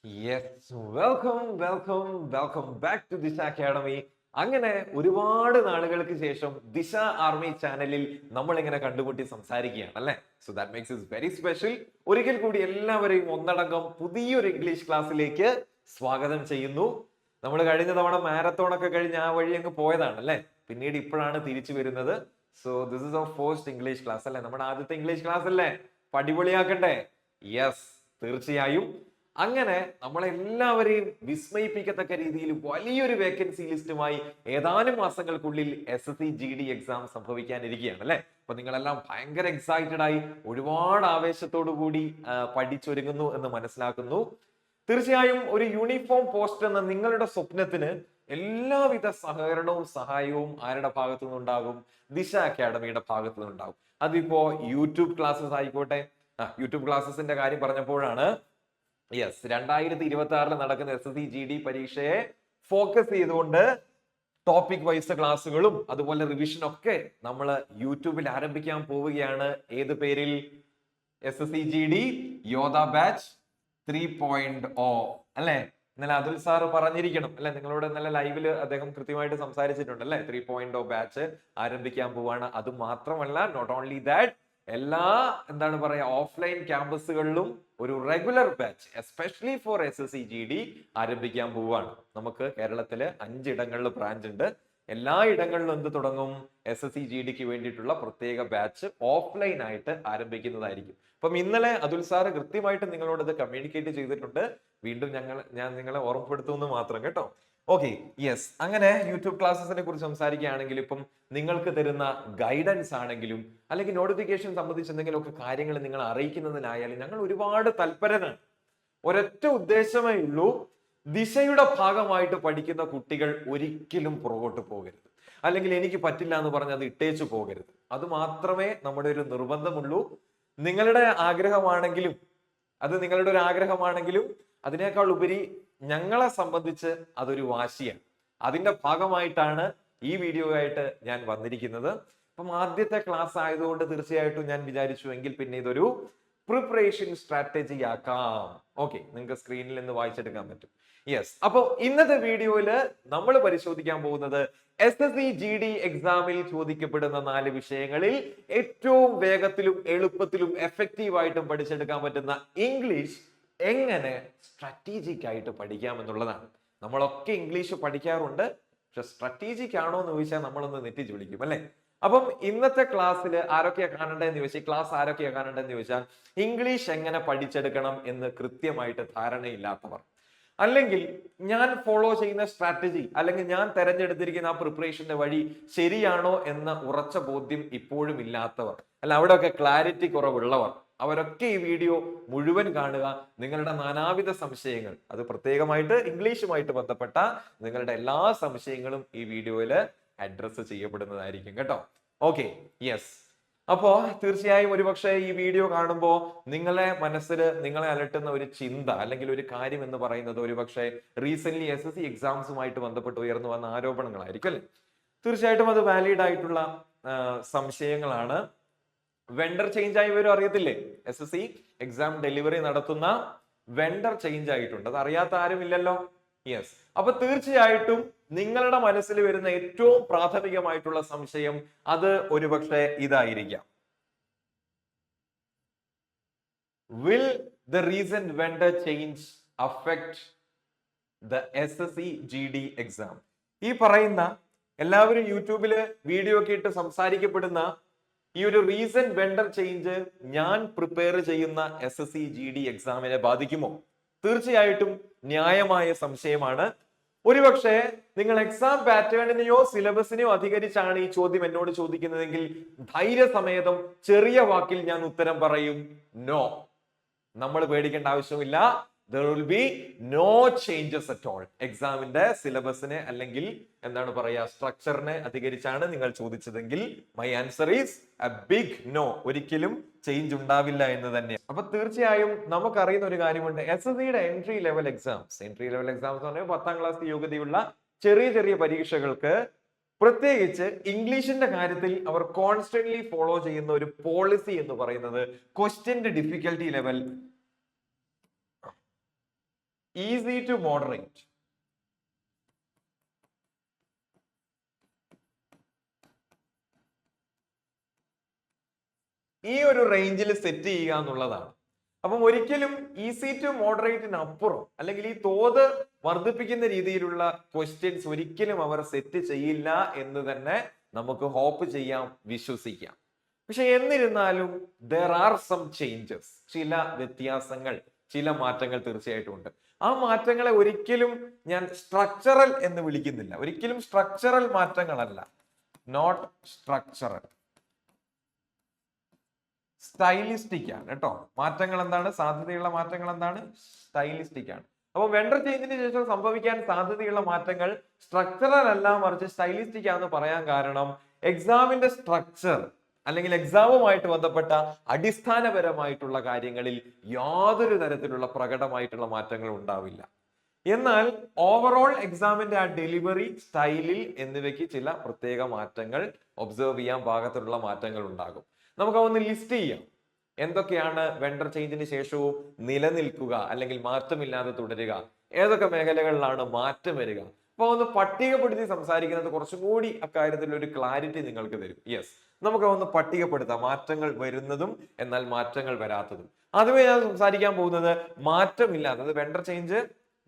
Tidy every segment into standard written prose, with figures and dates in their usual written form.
Yes, welcome back to ദിശ academy. അങ്ങനെ ഒരുപാട് നാളുകൾക്ക് ശേഷം ദിശ ആർമി ചാനലിൽ നമ്മൾ ഇങ്ങനെ കണ്ടുമുട്ടി സംസാരിക്കുകയാണ് അല്ലെ. So that makes it very special. ഒരിക്കൽ കൂടി എല്ലാവരെയും ഒന്നടങ്കം പുതിയൊരു ഇംഗ്ലീഷ് ക്ലാസ്സിലേക്ക് സ്വാഗതം ചെയ്യുന്നു. നമ്മൾ കഴിഞ്ഞ തവണ മാരത്തോൺ ഒക്കെ കഴിഞ്ഞ് ആ വഴി അങ്ങ് പോയതാണ് അല്ലെ. പിന്നീട് ഇപ്പോഴാണ് തിരിച്ചു വരുന്നത്. So this is our first English class അല്ലെ, നമ്മുടെ ആദ്യത്തെ ഇംഗ്ലീഷ് ക്ലാസ് അല്ലേ. പടിപൊളിയാക്കണ്ടേ? യെസ്, തീർച്ചയായും. അങ്ങനെ നമ്മളെല്ലാവരെയും വിസ്മയിപ്പിക്കത്തക്ക രീതിയിൽ വലിയൊരു വേക്കൻസി ലിസ്റ്റുമായി ഏതാനും മാസങ്ങൾക്കുള്ളിൽ SSC GD എക്സാം സംഭവിക്കാനിരിക്കുകയാണ് അല്ലെ. അപ്പൊ നിങ്ങളെല്ലാം ഭയങ്കര എക്സൈറ്റഡ് ആയി ഒരുപാട് ആവേശത്തോടു കൂടി പഠിച്ചൊരുങ്ങുന്നു എന്ന് മനസ്സിലാക്കുന്നു. തീർച്ചയായും ഒരു യൂണിഫോം പോസ്റ്റ് എന്ന നിങ്ങളുടെ സ്വപ്നത്തിന് എല്ലാവിധ സഹകരണവും സഹായവും ആരുടെ ഭാഗത്തു നിന്നുണ്ടാകും? ദിശ അക്കാഡമിയുടെ ഭാഗത്തു നിന്നുണ്ടാകും. അതിപ്പോ യൂട്യൂബ് ക്ലാസ്സസ് ആയിക്കോട്ടെ. യൂട്യൂബ് ക്ലാസ്സസിന്റെ കാര്യം പറഞ്ഞപ്പോഴാണ്, യെസ്, 2026 നടക്കുന്ന SSC GD പരീക്ഷയെ ഫോക്കസ് ചെയ്തുകൊണ്ട് ടോപ്പിക് വൈസ് ക്ലാസ്സുകളും അതുപോലെ റിവിഷൻ ഒക്കെ നമ്മൾ യൂട്യൂബിൽ ആരംഭിക്കാൻ പോവുകയാണ്. ഏത് പേരിൽ? SSC GD യോധ ബാച്ച് 3.0 അല്ലെ. ഇന്നലെ അതുൽ സാർ പറഞ്ഞിരിക്കണം അല്ലെ, നിങ്ങളോട് ഇന്നലെ ലൈവില് അദ്ദേഹം കൃത്യമായിട്ട് സംസാരിച്ചിട്ടുണ്ട് അല്ലെ. 3.0 ബാച്ച് ആരംഭിക്കാൻ പോവാണ്. അത് മാത്രമല്ല, നോട്ട് ഓൺലി ദാറ്റ്, എല്ലാ എന്താണ് പറയാ ഓഫ്ലൈൻ ക്യാമ്പസുകളിലും ഒരു regular batch especially for SSC GD ആരംഭിക്കാൻ പോവുകയാണ്. നമുക്ക് കേരളത്തില് 5 ഇടങ്ങളിൽ ബ്രാഞ്ച് ഉണ്ട്. എല്ലാ ഇടങ്ങളിലും എന്ത് തുടങ്ങും? SSC GDക്ക് വേണ്ടിയിട്ടുള്ള പ്രത്യേക ബാച്ച് ഓഫ്ലൈൻ ആയിട്ട് ആരംഭിക്കുന്നതായിരിക്കും. അപ്പം ഇന്നലെ അതുൽ സാറ് കൃത്യമായിട്ട് നിങ്ങളോട് ഇത് കമ്മ്യൂണിക്കേറ്റ് ചെയ്തിട്ടുണ്ട്. വീണ്ടും ഞാൻ നിങ്ങളെ ഓർമ്മപ്പെടുത്തുമെന്ന് മാത്രം കേട്ടോ. Okay, yes. അങ്ങനെ യൂട്യൂബ് ക്ലാസ്സസിനെ കുറിച്ച് സംസാരിക്കുകയാണെങ്കിൽ ഇപ്പം നിങ്ങൾക്ക് തരുന്ന ഗൈഡൻസ് ആണെങ്കിലും അല്ലെങ്കിൽ നോട്ടിഫിക്കേഷൻ സംബന്ധിച്ച് എന്തെങ്കിലുമൊക്കെ കാര്യങ്ങൾ നിങ്ങൾ അറിയിക്കുന്നതിനായാലും ഞങ്ങൾ ഒരുപാട് തൽപരരാണ്. ഒരൊറ്റ ഉദ്ദേശമേ ഉള്ളൂ, ദിശയുടെ ഭാഗമായിട്ട് പഠിക്കുന്ന കുട്ടികൾ ഒരിക്കലും പുറകോട്ട് പോകരുത്, അല്ലെങ്കിൽ എനിക്ക് പറ്റില്ല എന്ന് പറഞ്ഞ് അത് ഇട്ടേച്ചു പോകരുത്. അത് മാത്രമേ നമ്മുടെ ഒരു നിർബന്ധമുള്ളൂ. നിങ്ങളുടെ ആഗ്രഹമാണെങ്കിലും നിങ്ങളുടെ ഒരു ആഗ്രഹമാണെങ്കിലും അതിനേക്കാൾ ഉപരി ഞങ്ങളെ സംബന്ധിച്ച് അതൊരു വാശിയാണ്. അതിന്റെ ഭാഗമായിട്ടാണ് ഈ വീഡിയോ ആയിട്ട് ഞാൻ വന്നിരിക്കുന്നത്. അപ്പം ആദ്യത്തെ ക്ലാസ് ആയതുകൊണ്ട് തീർച്ചയായിട്ടും ഞാൻ വിചാരിച്ചു എങ്കിൽ പിന്നെ ഇതൊരു പ്രിപ്പറേഷൻ സ്ട്രാറ്റജി ആക്കാം. ഓക്കെ, നിങ്ങൾക്ക് സ്ക്രീനിൽ നിന്ന് വായിച്ചെടുക്കാൻ പറ്റും. യെസ്, അപ്പൊ ഇന്നത്തെ വീഡിയോയില് നമ്മൾ പരിശോധിക്കാൻ പോകുന്നത് SSC GD എക്സാമിൽ ചോദിക്കപ്പെടുന്ന 4 വിഷയങ്ങളിൽ ഏറ്റവും വേഗത്തിലും എളുപ്പത്തിലും എഫക്റ്റീവ് ആയിട്ടും പഠിച്ചെടുക്കാൻ പറ്റുന്ന ഇംഗ്ലീഷ് എങ്ങനെ സ്ട്രാറ്റജിക് ആയിട്ട് പഠിക്കാം എന്നുള്ളതാണ്. നമ്മളൊക്കെ ഇംഗ്ലീഷ് പഠിക്കാറുണ്ട്, പക്ഷെ സ്ട്രാറ്റജിക് ആണോ എന്ന് ചോദിച്ചാൽ നമ്മളൊന്ന് നെറ്റിച്ച് വിളിക്കും അല്ലെ. അപ്പം ഇന്നത്തെ ക്ലാസ്സിൽ ആരൊക്കെയാ കാണേണ്ടതെന്ന് ചോദിച്ചാൽ, ക്ലാസ് ആരൊക്കെയാ കാണേണ്ടതെന്ന് ചോദിച്ചാൽ, ഇംഗ്ലീഷ് എങ്ങനെ പഠിച്ചെടുക്കണം എന്ന് കൃത്യമായിട്ട് ധാരണയില്ലാത്തവർ, അല്ലെങ്കിൽ ഞാൻ ഫോളോ ചെയ്യുന്ന സ്ട്രാറ്റജി അല്ലെങ്കിൽ ഞാൻ തെരഞ്ഞെടുത്തിരിക്കുന്ന ആ പ്രിപ്പറേഷന്റെ വഴി ശരിയാണോ എന്ന ഉറച്ച ബോധ്യം ഇപ്പോഴും ഇല്ലാത്തവർ, അല്ല അവിടെയൊക്കെ ക്ലാരിറ്റി കുറവുള്ളവർ, അവരൊക്കെ ഈ വീഡിയോ മുഴുവൻ കാണുക. നിങ്ങളുടെ നാനാവിധ സംശയങ്ങൾ, അത് പ്രത്യേകമായിട്ട് ഇംഗ്ലീഷുമായിട്ട് ബന്ധപ്പെട്ട നിങ്ങളുടെ എല്ലാ സംശയങ്ങളും ഈ വീഡിയോയിൽ അഡ്രസ്സ് ചെയ്യപ്പെടുന്നതായിരിക്കും കേട്ടോ. Okay, yes. അപ്പോ തീർച്ചയായും ഒരുപക്ഷെ ഈ വീഡിയോ കാണുമ്പോൾ നിങ്ങളെ മനസ്സിൽ നിങ്ങളെ അലട്ടുന്ന ഒരു ചിന്ത അല്ലെങ്കിൽ ഒരു കാര്യം എന്ന് പറയുന്നത് ഒരുപക്ഷെ റീസെന്റ് SSC എക്സാംസുമായിട്ട് ബന്ധപ്പെട്ട് ഉയർന്നു വന്ന ആരോപണങ്ങളായിരിക്കും അല്ലെ. തീർച്ചയായിട്ടും അത് വാലിഡ് ആയിട്ടുള്ള സംശയങ്ങളാണ്. വെണ്ടർ ചേഞ്ച് ആയി വരും, അറിയത്തില്ലേ? SSC എക്സാം ഡെലിവറി നടത്തുന്ന വെണ്ടർ ചേഞ്ച് ആയിട്ടുണ്ട്, അത് അറിയാത്ത ആരും ഇല്ലല്ലോ. യെസ്, അപ്പൊ തീർച്ചയായിട്ടും നിങ്ങളുടെ മനസ്സിൽ വരുന്ന ഏറ്റവും പ്രാഥമികമായിട്ടുള്ള സംശയം അത് ഒരുപക്ഷെ ഇതായിരിക്കാം: will the recent vendor change affect the SSC GD exam? ഈ പറയുന്ന എല്ലാവരും യൂട്യൂബില് വീഡിയോ ഒക്കെ ഇട്ട് സംസാരിക്കപ്പെടുന്ന ഈ ഒരു റീസെന്റ് വെണ്ടർ ചേഞ്ച് ഞാൻ പ്രിപ്പയർ ചെയ്യുന്ന SSC GD എക്സാമിനെ ബാധിക്കുമോ? തീർച്ചയായിട്ടും ന്യായമായ സംശയമാണ്. ഒരുപക്ഷെ നിങ്ങൾ എക്സാം പാറ്റേണിനെയോ സിലബസിനെയോ അധികരിച്ചാണ് ഈ ചോദ്യം എന്നോട് ചോദിക്കുന്നതെങ്കിൽ ധൈര്യസമേതം ചെറിയ വാക്കിൽ ഞാൻ ഉത്തരം പറയും: നോ. നമ്മൾ പേടിക്കേണ്ട ആവശ്യമില്ല. There will be no changes at all. എക്സാമിന്റെ സിലബസിനെ അല്ലെങ്കിൽ എന്താണ് പറയാ സ്ട്രക്ചറിനെ അധികരിച്ചാണ് നിങ്ങൾ ചോദിച്ചതെങ്കിൽ my answer is a big no. ഒരിക്കലും ചേഞ്ച് ഉണ്ടാവില്ല എന്ന് തന്നെ. അപ്പൊ തീർച്ചയായും നമുക്കറിയുന്ന ഒരു കാര്യമുണ്ട്, SSCയുടെ എൻട്രി ലെവൽ എക്സാംസ് എന്ന് പറഞ്ഞാൽ 10ാം ക്ലാസ് യോഗ്യതയുള്ള ചെറിയ ചെറിയ പരീക്ഷകൾക്ക്, പ്രത്യേകിച്ച് ഇംഗ്ലീഷിന്റെ കാര്യത്തിൽ അവർ കോൺസ്റ്റന്റ്ലി ഫോളോ ചെയ്യുന്ന ഒരു പോളിസി എന്ന് പറയുന്നത് ക്വസ്റ്റ്യന്റെ difficulty level easy to moderate. ഈ ഒരു റേഞ്ചിൽ സെറ്റ് ചെയ്യുക എന്നുള്ളതാണ്. അപ്പം ഒരിക്കലും ഈസി ടു മോഡറേറ്റിന് അപ്പുറം അല്ലെങ്കിൽ ഈ തോത് വർദ്ധിപ്പിക്കുന്ന രീതിയിലുള്ള ക്വസ്റ്റ്യൻസ് ഒരിക്കലും അവർ സെറ്റ് ചെയ്യില്ല എന്ന് തന്നെ നമുക്ക് ഹോപ്പ് ചെയ്യാം, വിശ്വസിക്കാം. പക്ഷെ എന്നിരുന്നാലും ദർ ആർ സം ചേഞ്ചസ്, ചില വ്യത്യാസങ്ങൾ, ചില മാറ്റങ്ങൾ തീർച്ചയായിട്ടും ഉണ്ട്. ആ മാറ്റങ്ങളെ ഒരിക്കലും ഞാൻ സ്ട്രക്ചറൽ എന്ന് വിളിക്കുന്നില്ല. ഒരിക്കലും സ്ട്രക്ചറൽ മാറ്റങ്ങളല്ല, നോട്ട് സ്ട്രക്ചറൽ, സ്റ്റൈലിസ്റ്റിക് ആണ് കേട്ടോ. മാറ്റങ്ങൾ എന്താണ്? സാധ്യതയുള്ള മാറ്റങ്ങൾ എന്താണ്? സ്റ്റൈലിസ്റ്റിക് ആണ്. അപ്പൊ വെണ്ടർ ചേഞ്ചിന് ശേഷം സംഭവിക്കാൻ സാധ്യതയുള്ള മാറ്റങ്ങൾ സ്ട്രക്ചറൽ അല്ല, മറിച്ച് സ്റ്റൈലിസ്റ്റിക് ആണെന്ന് പറയാൻ കാരണം എക്സാമിന്റെ സ്ട്രക്ചർ അല്ലെങ്കിൽ എക്സാമുമായിട്ട് ബന്ധപ്പെട്ട അടിസ്ഥാനപരമായിട്ടുള്ള കാര്യങ്ങളിൽ യാതൊരു തരത്തിലുള്ള പ്രകടമായിട്ടുള്ള മാറ്റങ്ങൾ ഉണ്ടാവില്ല. എന്നാൽ ഓവറോൾ എക്സാമിന്റെ ആ ഡെലിവറി സ്റ്റൈലിൽ എന്നിവയ്ക്ക് ചില പ്രത്യേക മാറ്റങ്ങൾ ഒബ്സർവ് ചെയ്യാൻ പാകത്തിലുള്ള മാറ്റങ്ങൾ ഉണ്ടാകും. നമുക്ക് ഒന്ന് ലിസ്റ്റ് ചെയ്യാം. എന്തൊക്കെയാണ് വെണ്ടർ ചേഞ്ചിന് ശേഷവും നിലനിൽക്കുക അല്ലെങ്കിൽ മാറ്റമില്ലാതെ തുടരുക, ഏതൊക്കെ മേഖലകളിലാണ് മാറ്റം വരിക. അപ്പൊ ഒന്ന് പട്ടികപ്പെടുത്തി സംസാരിക്കുന്നത് കുറച്ചും കൂടി അക്കാര്യത്തിൽ ഒരു ക്ലാരിറ്റി നിങ്ങൾക്ക് തരും. യെസ്, നമുക്ക് ഒന്ന് പട്ടികപ്പെടുത്താം, മാറ്റങ്ങൾ വരുന്നതും എന്നാൽ മാറ്റങ്ങൾ വരാത്തതും. അതുവേ ഞാൻ സംസാരിക്കാൻ പോകുന്നത് മാറ്റമില്ലാതെ vendor change,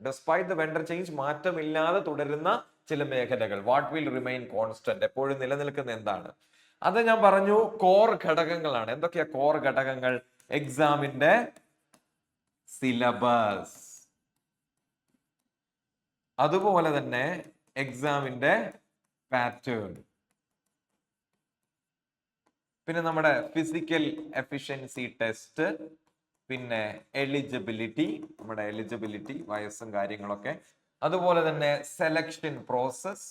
despite the vendor change, മാറ്റമില്ലാതെ തുടരുന്ന ചില മേഖലകൾ, വാട്ട് വിൽ റിമെയിൻ കോൺസ്റ്റന്റ്, എപ്പോഴും നിലനിൽക്കുന്ന എന്താണ്. അത് ഞാൻ പറഞ്ഞു കോർ ഘടകങ്ങളാണ്. എന്തൊക്കെയാ കോർ ഘടകങ്ങൾ? എക്സാമിന്റെ സിലബസ്, അതുപോലെ തന്നെ എക്സാമിന്റെ പാറ്റേൺ, പിന്നെ നമ്മുടെ ഫിസിക്കൽ എഫിഷ്യൻസി ടെസ്റ്റ്, പിന്നെ എലിജിബിലിറ്റി, നമ്മുടെ എലിജിബിലിറ്റി വയസ്സും കാര്യങ്ങളൊക്കെ, അതുപോലെ തന്നെ സെലക്ഷൻ പ്രോസസ്.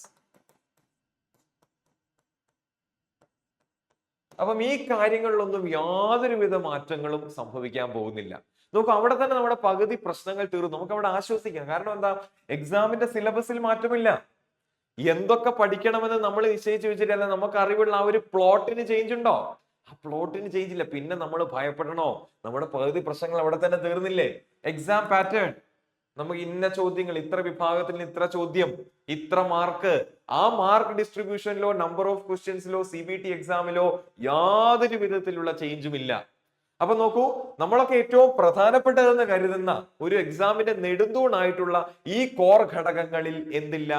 അപ്പം ഈ കാര്യങ്ങളിലൊന്നും യാതൊരുവിധ മാറ്റങ്ങളും സംഭവിക്കാൻ പോകുന്നില്ല. നമുക്ക് അവിടെ തന്നെ നമ്മുടെ പകുതി പ്രശ്നങ്ങൾ തീർന്നു. നമുക്ക് അവിടെ ആശ്വസിക്കാം. കാരണം എന്താ? എക്സാമിന്റെ സിലബസിൽ മാറ്റമില്ല. എന്തൊക്കെ പഠിക്കണമെന്ന് നമ്മൾ നിശ്ചയിച്ചു വെച്ചിട്ടല്ല, നമുക്ക് അറിവുള്ള ആ ഒരു പ്ലോട്ടിന് ചേഞ്ച് ഉണ്ടോ? ആ പ്ലോട്ടിന് ചേഞ്ച് ഇല്ല. പിന്നെ നമ്മൾ ഭയപ്പെടണോ? നമ്മുടെ പകുതി പ്രശ്നങ്ങൾ അവിടെ തന്നെ തീർന്നില്ലേ? എക്സാം പാറ്റേൺ, നമുക്ക് ഇന്ന ചോദ്യങ്ങൾ, ഇത്ര വിഭാഗത്തിൽ ഇത്ര ചോദ്യം, ഇത്ര മാർക്ക്, ആ മാർക്ക് ഡിസ്ട്രിബ്യൂഷനിലോ നമ്പർ ഓഫ് ക്വസ്റ്റ്യൻസിലോ CBT എക്സാമിലോ യാതൊരു വിധത്തിലുള്ള ചേഞ്ചും ഇല്ല. അപ്പൊ നോക്കൂ, നമ്മളൊക്കെ ഏറ്റവും പ്രധാനപ്പെട്ടതെന്ന് കരുതുന്ന ഒരു എക്സാമിന്റെ നെടുന്തൂണായിട്ടുള്ള ഈ കോർ ഘടകങ്ങളിൽ എന്തില്ല?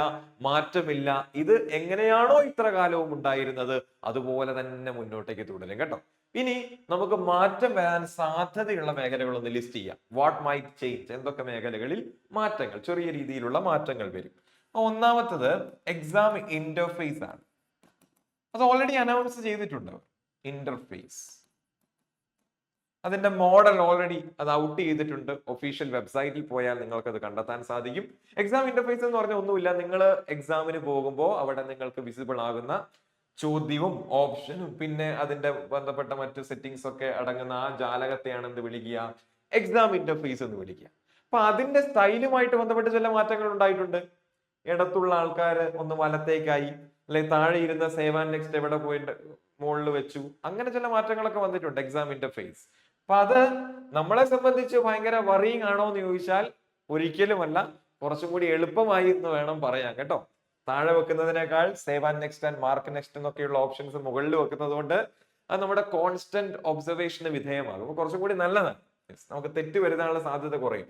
മാറ്റമില്ല. ഇത് എങ്ങനെയാണോ ഇത്ര കാലവും ഉണ്ടായിരുന്നത് അതുപോലെ തന്നെ മുന്നോട്ടേക്ക് തുടരും കേട്ടോ. ഇനി നമുക്ക് മാറ്റം വരാൻ സാധ്യതയുള്ള മേഖലകളൊന്ന് ലിസ്റ്റ് ചെയ്യാം. വാട്ട് മൈറ്റ് ചേഞ്ച്, എന്തൊക്കെ മേഖലകളിൽ മാറ്റങ്ങൾ, ചെറിയ രീതിയിലുള്ള മാറ്റങ്ങൾ വരും. ഒന്നാമത്തത് എക്സാം ഇന്റർഫേസ് ആണ്. അത് ഓൾറെഡി അനൗൺസ് ചെയ്തിട്ടുണ്ട്. ഇന്റർഫേസ്, അതിന്റെ മോഡൽ ഓൾറെഡി അത് ഔട്ട് ചെയ്തിട്ടുണ്ട്. ഒഫീഷ്യൽ വെബ്സൈറ്റിൽ പോയാൽ നിങ്ങൾക്ക് അത് കണ്ടെത്താൻ സാധിക്കും. എക്സാം ഇന്റർഫേസ് എന്ന് പറഞ്ഞാൽ ഒന്നുമില്ല, നിങ്ങൾ എക്സാമിന് പോകുമ്പോൾ അവിടെ നിങ്ങൾക്ക് വിസിബിൾ ആകുന്ന ചോദ്യവും ഓപ്ഷനും പിന്നെ അതിന്റെ ബന്ധപ്പെട്ട മറ്റു സെറ്റിംഗ്സ് ഒക്കെ അടങ്ങുന്ന ആ ജാലകത്തെയാണ് എന്ത് വിളിക്കുക? എക്സാം ഇന്റർഫേസ് എന്ന് വിളിക്കുക. അപ്പൊ അതിന്റെ സ്റ്റൈലുമായിട്ട് ബന്ധപ്പെട്ട് ചില മാറ്റങ്ങൾ ഉണ്ടായിട്ടുണ്ട്. ഇടത്തുള്ള ആൾക്കാർ ഒന്ന് വലത്തേക്കായി, അല്ലെങ്കിൽ താഴെ ഇരുന്ന സേവ് ആൻഡ് നെക്സ്റ്റ് എവിടെ പോയിട്ട് മുകളിൽ വെച്ചു, അങ്ങനെ ചില മാറ്റങ്ങളൊക്കെ വന്നിട്ടുണ്ട് എക്സാം ഇന്റർഫേസ്. അപ്പൊ അത് നമ്മളെ സംബന്ധിച്ച് ഭയങ്കര വറിയിങ് ആണോ എന്ന് ചോദിച്ചാൽ ഒരിക്കലുമല്ല, കുറച്ചും കൂടി എളുപ്പമായി എന്ന് വേണം പറയാൻ കേട്ടോ. താഴെ വെക്കുന്നതിനേക്കാൾ save and next and mark next എന്നൊക്കെയുള്ള ഓപ്ഷൻസ് മുകളിൽ വെക്കുന്നത് കൊണ്ട് അത് നമ്മുടെ കോൺസ്റ്റന്റ് ഒബ്സർവേഷന് വിധേയമാകും. അപ്പൊ കുറച്ചും കൂടി നല്ലതാണ്. നമുക്ക് തെറ്റ് വരുത്താനുള്ള സാധ്യത കുറയും.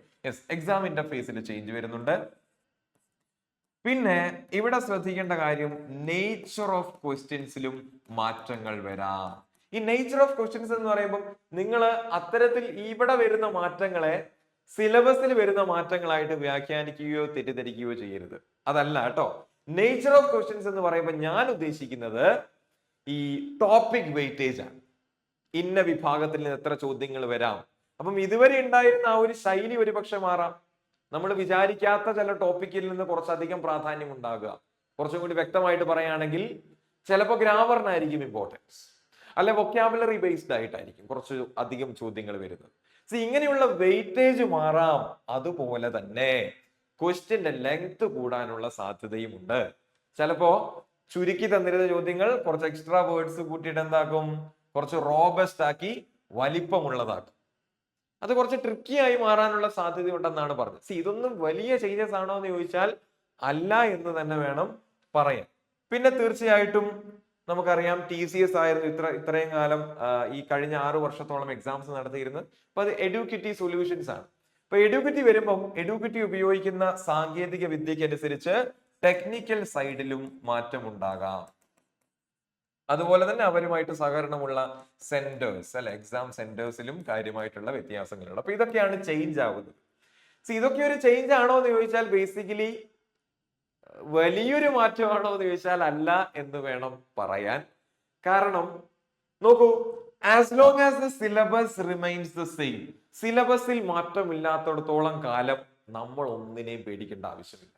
എക്സാം ഇന്റർഫേസിൽ ചേഞ്ച് വരുന്നുണ്ട്. പിന്നെ ഇവിടെ ശ്രദ്ധിക്കേണ്ട കാര്യം നേച്ചർ ഓഫ് ക്വസ്റ്റ്യൻസിലും മാറ്റങ്ങൾ വരാം. ഈ നേച്ചർ ഓഫ് ക്വസ്റ്റ്യൻസ് എന്ന് പറയുമ്പോൾ നിങ്ങൾ അത്തരത്തിൽ ഇവിടെ വരുന്ന മാറ്റങ്ങളെ സിലബസിൽ വരുന്ന മാറ്റങ്ങളായിട്ട് വ്യാഖ്യാനിക്കുകയോ തെറ്റിദ്ധരിക്കുകയോ ചെയ്യരുത്. അതല്ല കേട്ടോ. നേച്ചർ ഓഫ് ക്വസ്റ്റ്യൻസ് എന്ന് പറയുമ്പോൾ ഞാൻ ഉദ്ദേശിക്കുന്നത് ഈ ടോപ്പിക് വെയിറ്റേജ് ആണ്. ഇന്ന വിഭാഗത്തിൽ നിന്ന് എത്ര ചോദ്യങ്ങൾ വരാം. അപ്പം ഇതുവരെ ഉണ്ടായിരുന്ന ആ ഒരു ശൈലി ഒരുപക്ഷെ മാറാം. നമ്മൾ വിചാരിക്കാത്ത ചില ടോപ്പിക്കിൽ നിന്ന് കുറച്ചധികം പ്രാധാന്യം ഉണ്ടാകുക. കുറച്ചും കൂടി വ്യക്തമായിട്ട് പറയുകയാണെങ്കിൽ ചിലപ്പോൾ ഗ്രാമറിനായിരിക്കും ഇമ്പോർട്ടൻസ്, അല്ലെ വൊക്കാബുലറി ബേസ്ഡ് ആയിട്ടായിരിക്കും കുറച്ച് അധികം ചോദ്യങ്ങൾ വരുന്നത്. ഇങ്ങനെയുള്ള വെയിറ്റേജ് മാറാം. അതുപോലെ തന്നെ ക്വസ്റ്റ്യന്റെ ലെങ്ത് കൂടാനുള്ള സാധ്യതയുമുണ്ട്. ചിലപ്പോ ചുരുക്കി തന്നിരുന്ന ചോദ്യങ്ങൾ കുറച്ച് എക്സ്ട്രാ വേർഡ്സ് കൂട്ടിയിട്ട് എന്താക്കും? കുറച്ച് റോബസ്റ്റ് ആക്കി വലിപ്പമുള്ളതാക്കും. അത് കുറച്ച് ട്രിക്കി ആയി മാറാനുള്ള സാധ്യത ഉണ്ടെന്നാണ് പറഞ്ഞത്. ഇതൊന്നും വലിയ ചേഞ്ചസ് ആണോ എന്ന് ചോദിച്ചാൽ അല്ല എന്ന് തന്നെ വേണം പറയാൻ. പിന്നെ തീർച്ചയായിട്ടും നമുക്കറിയാം TCS ആയിരുന്നു ഇത്രയും കാലം ഈ കഴിഞ്ഞ 6 വർഷത്തോളം എക്സാംസ് നടത്തിയിരുന്നത്. അപ്പൊ അത് എഡ്യൂക്കിറ്റി സൊല്യൂഷൻസ് ആണ്. അപ്പൊ എഡ്യൂക്കിറ്റി വരുമ്പം എഡ്യൂക്കിറ്റി ഉപയോഗിക്കുന്ന സാങ്കേതിക വിദ്യക്ക് അനുസരിച്ച് ടെക്നിക്കൽ സൈഡിലും മാറ്റമുണ്ടാകാം. അതുപോലെ തന്നെ അവരുമായിട്ട് സഹകരണമുള്ള സെന്റേഴ്സ് അല്ലെ, എക്സാം സെന്റേഴ്സിലും കാര്യമായിട്ടുള്ള വ്യത്യാസങ്ങളുണ്ട്. അപ്പൊ ഇതൊക്കെയാണ് ചേഞ്ച് ആവുന്നത്. ഇതൊക്കെ ഒരു ചേഞ്ച് ആണോ എന്ന് ചോദിച്ചാൽ ബേസിക്കലി വലിയൊരു മാറ്റമാണോ എന്ന് ചോദിച്ചാൽ അല്ല എന്ന് വേണം പറയാൻ. കാരണം നോക്കൂ, as long as the syllabus remains the same, സിലബസിൽ മാറ്റമില്ലാത്തടത്തോളം കാലം നമ്മൾ ഒന്നിനെയും പേടിക്കേണ്ട ആവശ്യമില്ല.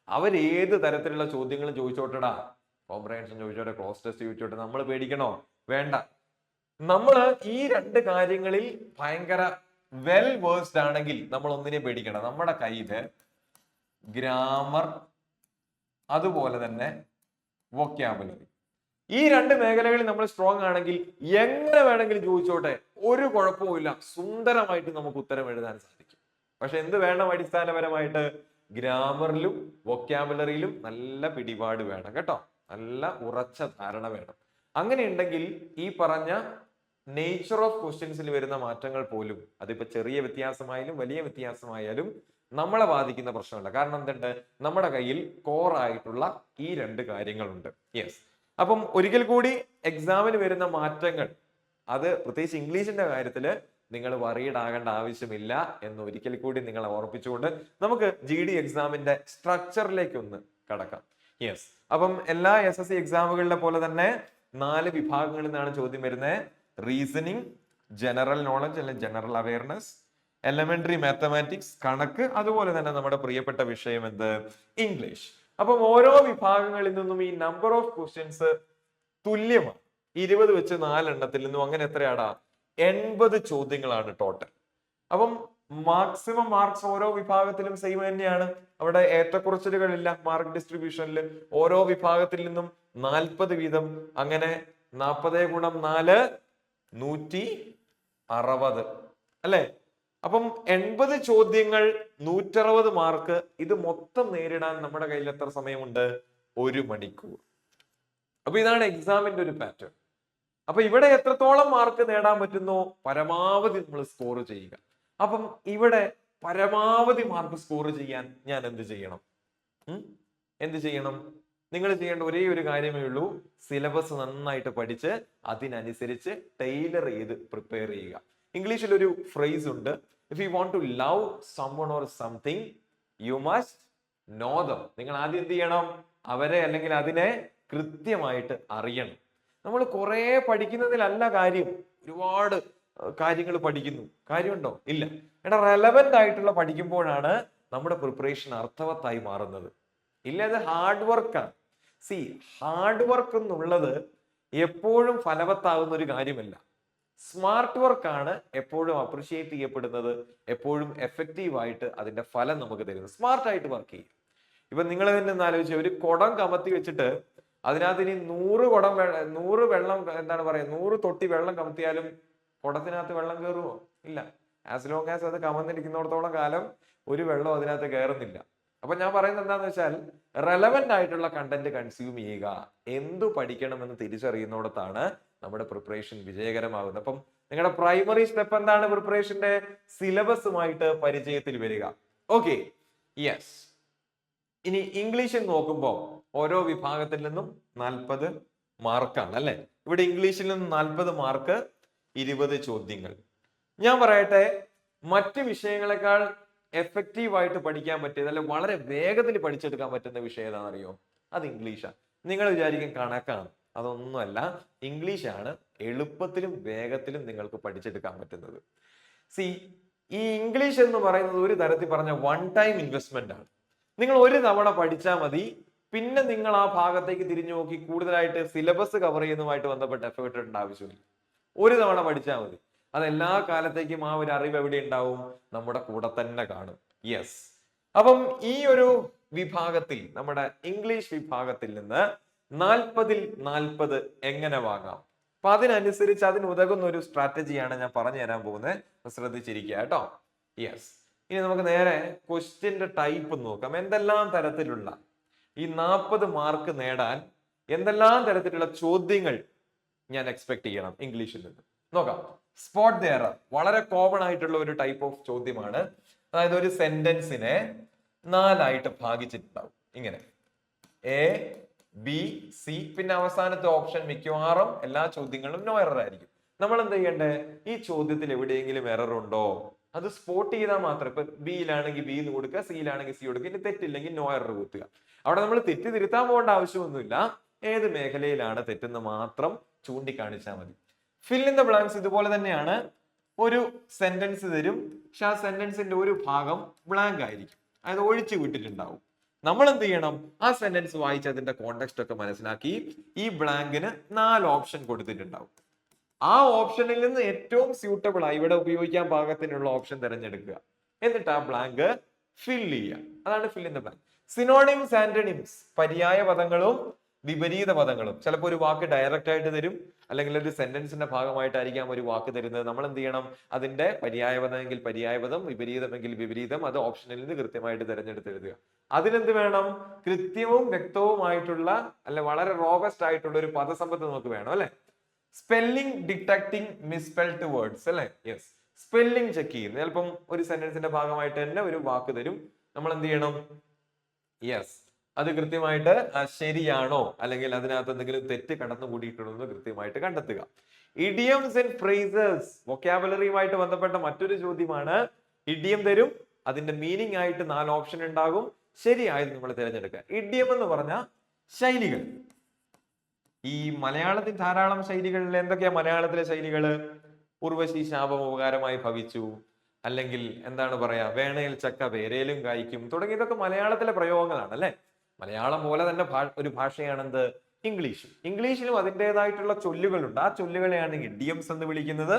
അവരേത് തരത്തിലുള്ള ചോദ്യങ്ങളും ചോദിച്ചോട്ടടാ, കോംപ്രഹെൻഷൻ ചോദിച്ചോട്ടെ, ക്രോസ് ടെസ്റ്റ് ചോദിച്ചോട്ടെ, നമ്മൾ പേടിക്കണോ? വേണ്ട. നമ്മൾ ഈ രണ്ട് കാര്യങ്ങളിൽ ഭയങ്കര വെൽ വേഴ്സ്ഡ് ആണെങ്കിൽ നമ്മൾ ഒന്നിനെ പേടിക്കണം. നമ്മുടെ കയ്യില് ഗ്രാമർ അതുപോലെ തന്നെ വൊക്കാബുലറി, ഈ രണ്ട് മേഖലകളിൽ നമ്മൾ സ്ട്രോങ് ആണെങ്കിൽ എങ്ങനെ വേണമെങ്കിലും ചോദിച്ചോട്ടെ, ഒരു കുഴപ്പവുമില്ല, സുന്ദരമായിട്ട് നമുക്ക് ഉത്തരം എഴുതാൻ സാധിക്കും. പക്ഷെ എന്ത് വേണം? അടിസ്ഥാനപരമായിട്ട് ഗ്രാമറിലും വൊക്കാബുലറിയിലും നല്ല പിടിപാട് വേണം കേട്ടോ, നല്ല ഉറച്ച ധാരണ വേണം. അങ്ങനെ ഉണ്ടെങ്കിൽ ഈ പറഞ്ഞ നേച്ചർ ഓഫ് ക്വസ്റ്റ്യൻസിൽ വരുന്ന മാറ്റങ്ങൾ പോലും, അതിപ്പോ ചെറിയ വ്യത്യാസമായാലും വലിയ വ്യത്യാസമായാലും നമ്മളെ ബാധിക്കുന്ന പ്രശ്നമല്ല. കാരണം എന്തുണ്ട്? നമ്മുടെ കയ്യിൽ കോർ ആയിട്ടുള്ള ഈ രണ്ട് കാര്യങ്ങളുണ്ട്. യെസ്. അപ്പം ഒരിക്കൽ കൂടി എക്സാമിന് വരുന്ന മാറ്റങ്ങൾ, അത് പ്രത്യേകിച്ച് ഇംഗ്ലീഷിന്റെ കാര്യത്തില് നിങ്ങൾ വറീഡ് ആകേണ്ട ആവശ്യമില്ല എന്ന് ഒരിക്കൽ കൂടി നിങ്ങളെ ഓർപ്പിച്ചുകൊണ്ട് നമുക്ക് GD എക്സാമിന്റെ സ്ട്രക്ചറിലേക്ക് ഒന്ന് കടക്കാം. യെസ്. അപ്പം എല്ലാ SSC എക്സാമുകളിലെ പോലെ തന്നെ 4 വിഭാഗങ്ങളിൽ നിന്നാണ് ചോദ്യം വരുന്നത്. റീസണിങ്, ജനറൽ നോളജ് അല്ലെങ്കിൽ ജനറൽ അവയർനെസ്, എലമെന്ററി മാത്തമാറ്റിക്സ്, കണക്ക്, അതുപോലെ തന്നെ നമ്മുടെ പ്രിയപ്പെട്ട വിഷയം എന്ത്? ഇംഗ്ലീഷ്. അപ്പം ഓരോ വിഭാഗങ്ങളിൽ നിന്നും ഈ നമ്പർ ഓഫ് ക്വസ്റ്റ്യൻസ് തുല്യമാണ്. 20 വെച്ച് 4 എണ്ണത്തിൽ നിന്നും അങ്ങനെ എത്രയാടാ? 80 ചോദ്യങ്ങളാണ് ടോട്ടൽ. അപ്പം മാക്സിമം മാർക്സ് ഓരോ വിഭാഗത്തിലും സെയിം തന്നെയാണ്. അവിടെ ഏറ്റക്കുറച്ചിലുകളില്ല മാർക്ക് ഡിസ്ട്രിബ്യൂഷനിൽ. ഓരോ വിഭാഗത്തിൽ നിന്നും 40 വീതം, അങ്ങനെ 40 ഗുണം 4 160 അല്ലെ? അപ്പം 80 ചോദ്യങ്ങൾ, 160 മാർക്ക്. ഇത് മൊത്തം നേരിടാൻ നമ്മുടെ കയ്യിൽ എത്ര സമയമുണ്ട്? 1 മണിക്കൂർ. അപ്പൊ ഇതാണ് എക്സാമിന്റെ ഒരു പാറ്റേൺ. അപ്പൊ ഇവിടെ എത്രത്തോളം മാർക്ക് നേടാൻ പറ്റുന്നോ പരമാവധി നമ്മൾ സ്കോർ ചെയ്യുക. അപ്പം ഇവിടെ പരമാവധി മാർക്ക് സ്കോർ ചെയ്യാൻ ഞാൻ എന്ത് ചെയ്യണം? എന്ത് ചെയ്യണം? നിങ്ങൾ ചെയ്യേണ്ട ഒരേ ഒരു കാര്യമേ ഉള്ളൂ, സിലബസ് നന്നായിട്ട് പഠിച്ച് അതിനനുസരിച്ച് ടൈലർ ചെയ്ത് പ്രിപ്പയർ ചെയ്യുക. ഇംഗ്ലീഷിൽ ഒരു ഫ്രേസ് ഉണ്ട്, if you want to love someone or something you must know them. നിങ്ങൾ ആദ്യം എന്ത് ചെയ്യണം? അവരെ അല്ലെങ്കിൽ അതിനെ കൃത്യമായിട്ട് അറിയണം. നമ്മൾ കുറെ പഠിക്കുന്നതിലല്ല കാര്യം. ഒരുപാട് കാര്യങ്ങൾ പഠിക്കുന്നു, കാര്യമുണ്ടോ? ഇല്ല. എടാ, റെലവെന്റ് ആയിട്ടുള്ള പഠിക്കുമ്പോഴാണ് നമ്മുടെ പ്രിപ്പറേഷൻ അർത്ഥവത്തായി മാറുന്നത്. ഇല്ല, അത് ഹാർഡ് വർക്കാണ്. ഹാർഡ് വർക്ക് എന്നുള്ളത് എപ്പോഴും ഫലവത്താകുന്ന ഒരു കാര്യമല്ല. സ്മാർട്ട് വർക്കാണ് എപ്പോഴും അപ്രിഷിയേറ്റ് ചെയ്യപ്പെടുന്നത്, എപ്പോഴും എഫക്റ്റീവ് ആയിട്ട് അതിന്റെ ഫലം നമുക്ക് തരുന്നത്. സ്മാർട്ടായിട്ട് വർക്ക് ചെയ്യും. ഇപ്പൊ നിങ്ങൾ തന്നെ ഒന്ന് ആലോചിച്ച്, ഒരു കുടം കമത്തി വെച്ചിട്ട് അതിനകത്ത് ഇനി 100 വെള്ളം, എന്താണ് പറയുക, 100 തൊട്ടി വെള്ളം കമത്തിയാലും കുടത്തിനകത്ത് വെള്ളം കയറുമോ? ഇല്ല. ആസ് ലോങ് ആസ് അത് കമന്നിരിക്കുന്നിടത്തോളം കാലം ഒരു വെള്ളം അതിനകത്ത് കയറുന്നില്ല. അപ്പൊ ഞാൻ പറയുന്നത് എന്താന്ന് വെച്ചാൽ, റെലവെന്റ് ആയിട്ടുള്ള കണ്ടന്റ് കൺസ്യൂം ചെയ്യുക. എന്തു പഠിക്കണമെന്ന് തിരിച്ചറിയുന്നിടത്താണ് നമ്മുടെ പ്രിപ്പറേഷൻ വിജയകരമാകുന്നത്. അപ്പം നിങ്ങളുടെ പ്രൈമറി സ്റ്റെപ്പ് എന്താണ്? പ്രിപ്പറേഷന്റെ സിലബസുമായിട്ട് പരിചയത്തിൽ വരിക. Okay, yes. ഇനി ഇംഗ്ലീഷിൽ നോക്കുമ്പോൾ ഓരോ വിഭാഗത്തിൽ നിന്നും 40 മാർക്കാണ് അല്ലെ? ഇവിടെ ഇംഗ്ലീഷിൽ നിന്നും 40 മാർക്ക്, 20 ചോദ്യങ്ങൾ. ഞാൻ പറയട്ടെ, മറ്റ് വിഷയങ്ങളെക്കാൾ എഫക്റ്റീവ് ആയിട്ട് പഠിക്കാൻ പറ്റിയത്, അല്ലെ വളരെ വേഗത്തിൽ പഠിച്ചെടുക്കാൻ പറ്റുന്ന വിഷയം ഏതാണെന്നറിയോ? അത് ഇംഗ്ലീഷാണ്. നിങ്ങൾ വിചാരിക്കും കണക്കാണ്. അതൊന്നുമല്ല, ഇംഗ്ലീഷാണ് എളുപ്പത്തിലും വേഗത്തിലും നിങ്ങൾക്ക് പഠിച്ചെടുക്കാൻ പറ്റുന്നത്. ഈ ഇംഗ്ലീഷ് എന്ന് പറയുന്നത് ഒരു തരത്തിൽ പറഞ്ഞ വൺ ടൈം ഇൻവെസ്റ്റ്മെന്റ് ആണ്. നിങ്ങൾ ഒരു തവണ പഠിച്ചാൽ മതി, പിന്നെ നിങ്ങൾ ആ ഭാഗത്തേക്ക് തിരിഞ്ഞു നോക്കി കൂടുതലായിട്ട് സിലബസ് കവർ ചെയ്യുന്നതുമായിട്ട് ബന്ധപ്പെട്ട് എഫേർട്ട് ഇടേണ്ട ആവശ്യമില്ല. ഒരു തവണ പഠിച്ചാൽ മതി. അത് എല്ലാ കാലത്തേക്കും ആ ഒരു അറിവ് എവിടെ ഉണ്ടാവും? നമ്മുടെ കൂടെ തന്നെ കാണും. യെസ്. അപ്പം ഈ ഒരു വിഭാഗത്തിൽ, നമ്മുടെ ഇംഗ്ലീഷ് വിഭാഗത്തിൽ നിന്ന് 40-ൽ 40 എങ്ങനെ വാങ്ങാം? അപ്പൊ അതിനനുസരിച്ച് അതിന് ഉതകുന്ന ഒരു സ്ട്രാറ്റജിയാണ് ഞാൻ പറഞ്ഞു തരാൻ പോകുന്നത്. ശ്രദ്ധിച്ചിരിക്കുക കേട്ടോ. യെസ്. ഇനി നമുക്ക് നേരെ ക്വസ്റ്റ്യന്റെ ടൈപ്പ് നോക്കാം. എന്തെല്ലാം തരത്തിലുള്ള ഈ 40 മാർക്ക് നേടാൻ എന്തെല്ലാം തരത്തിലുള്ള ചോദ്യങ്ങൾ ഞാൻ എക്സ്പെക്ട് ചെയ്യണം ഇംഗ്ലീഷിൽ നിന്ന് നോക്കാം. സ്പോട്ട് ദി എറർ വളരെ കോമൺ ആയിട്ടുള്ള ഒരു ടൈപ്പ് ഓഫ് ചോദ്യമാണ്. അതായത് ഒരു സെന്റൻസിനെ 4 ഭാഗിച്ചിട്ടുണ്ടാവും. ഇങ്ങനെ എ ബി സി, പിന്നെ അവസാനത്തെ ഓപ്ഷൻ മിക്കവാറും എല്ലാ ചോദ്യങ്ങളും നോ എറർ ആയിരിക്കും. നമ്മൾ എന്ത് ചെയ്യണ്ടേ? ഈ ചോദ്യത്തിൽ എവിടെയെങ്കിലും എറർ ഉണ്ടോ അത് സ്പോട്ട് ചെയ്താൽ മാത്രം. ഇപ്പൊ ബിയിലാണെങ്കിൽ ബി എന്ന് കൊടുക്കുക, സിയിലാണെങ്കിൽ സി കൊടുക്കുക. ഇനി തെറ്റില്ലെങ്കിൽ നോ എറർ കുത്തുക. അവിടെ നമ്മൾ തെറ്റ് തിരുത്താൻ പോകേണ്ട ആവശ്യമൊന്നുമില്ല. ഏത് മേഖലയിലാണ് തെറ്റെന്ന് മാത്രം ചൂണ്ടിക്കാണിച്ചാൽ മതി. ഫിൽ ഇൻ ദ ബ്ലാങ്ക്സ് ഇതുപോലെ തന്നെയാണ്. ഒരു സെന്റൻസ് തരും, പക്ഷെ ആ സെന്റൻസിന്റെ ഒരു ഭാഗം ബ്ലാങ്ക് ആയിരിക്കും, അതായത് ഒഴിച്ചു വിട്ടിട്ടുണ്ടാവും. നമ്മൾ എന്ത് ചെയ്യണം? ആ സെന്റൻസ് വായിച്ച് അതിന്റെ കോണ്ടെക്സ്റ്റ് ഒക്കെ മനസ്സിലാക്കി ഈ ബ്ലാങ്കിന് 4 ഓപ്ഷൻ കൊടുത്തിട്ടുണ്ടാവും. ആ ഓപ്ഷനിൽ നിന്ന് ഏറ്റവും സ്യൂട്ടബിൾ ആയി ഇവിടെ ഉപയോഗിക്കാൻ പാകത്തിനുള്ള ഓപ്ഷൻ തിരഞ്ഞെടുക്കുക. എന്നിട്ട് ആ ബ്ലാങ്ക് ഫിൽ ചെയ്യുക. അതാണ് fill in the blank. Synonyms, antonyms, പര്യായ പദങ്ങളും വിപരീത പദങ്ങളും. ചിലപ്പോൾ ഒരു വാക്ക് ഡയറക്റ്റ് ആയിട്ട് തരും, അല്ലെങ്കിൽ ഒരു സെന്റൻസിന്റെ ഭാഗമായിട്ടായിരിക്കാം ഒരു വാക്ക് തരുന്നത്. നമ്മൾ എന്ത് ചെയ്യണം? അതിന്റെ പര്യായപദമെങ്കിൽ പര്യായപദം, വിപരീതമെങ്കിൽ വിപരീതം, അത് ഓപ്ഷനിൽ നിന്ന് കൃത്യമായിട്ട് തിരഞ്ഞെടുത്ത് എഴുതുക. അതിനെന്ത് വേണം? കൃത്യവും വ്യക്തവുമായിട്ടുള്ള, അല്ലെ വളരെ റോബസ്റ്റ് ആയിട്ടുള്ള ഒരു പദസമ്പത്ത് നമുക്ക് വേണം, അല്ലെ? സ്പെല്ലിംഗ് ഡിറ്റക്ടിങ് മിസ്പെൽഡ് വേർഡ്സ്, അല്ലെ? യെസ്. സ്പെല്ലിംഗ് ചെക്ക് ചെയ്യുന്നത്. ചിലപ്പം ഒരു സെന്റൻസിന്റെ ഭാഗമായിട്ട് തന്നെ ഒരു വാക്ക് തരും. നമ്മൾ എന്ത് ചെയ്യണം? യെസ്, അത് കൃത്യമായിട്ട് ശരിയാണോ അല്ലെങ്കിൽ അതിനകത്ത് എന്തെങ്കിലും തെറ്റ് കടന്നു കൂടിയിട്ടുണ്ടോ എന്ന് കൃത്യമായിട്ട് കണ്ടെത്തുക. ഇഡിയംസ് ആൻഡ് ഫ്രേസസ്, വൊക്കാബുലറിയുമായിട്ട് ബന്ധപ്പെട്ട മറ്റൊരു ചോദ്യമാണ്. ഇഡിയം തരും, അതിന്റെ മീനിങ് ആയിട്ട് 4 ഓപ്ഷൻ ഉണ്ടാകും. ശരിയായത് നമ്മൾ തിരഞ്ഞെടുക്കുക. ഇഡിയം എന്ന് പറഞ്ഞ ശൈലികൾ. ഈ മലയാളത്തിൽ ധാരാളം ശൈലികളിൽ എന്തൊക്കെയാ മലയാളത്തിലെ ശൈലികള്? ഉർവശി ശാപം ഉപകാരമായി ഭവിച്ചു, അല്ലെങ്കിൽ എന്താണ് പറയാ, വേണയിൽ ചക്ക വേരയിലും കായ്ക്കും, തുടങ്ങിയതൊക്കെ മലയാളത്തിലെ പ്രയോഗങ്ങളാണ്, അല്ലെ? മലയാളം പോലെ തന്നെ ഒരു ഭാഷയാണെന്ത്? ഇംഗ്ലീഷ്. ഇംഗ്ലീഷിലും അതിൻ്റെതായിട്ടുള്ള ചൊല്ലുകളുണ്ട്. ആ ചൊല്ലുകളെയാണ് ഇഡിയംസ് എന്ന് വിളിക്കുന്നത്.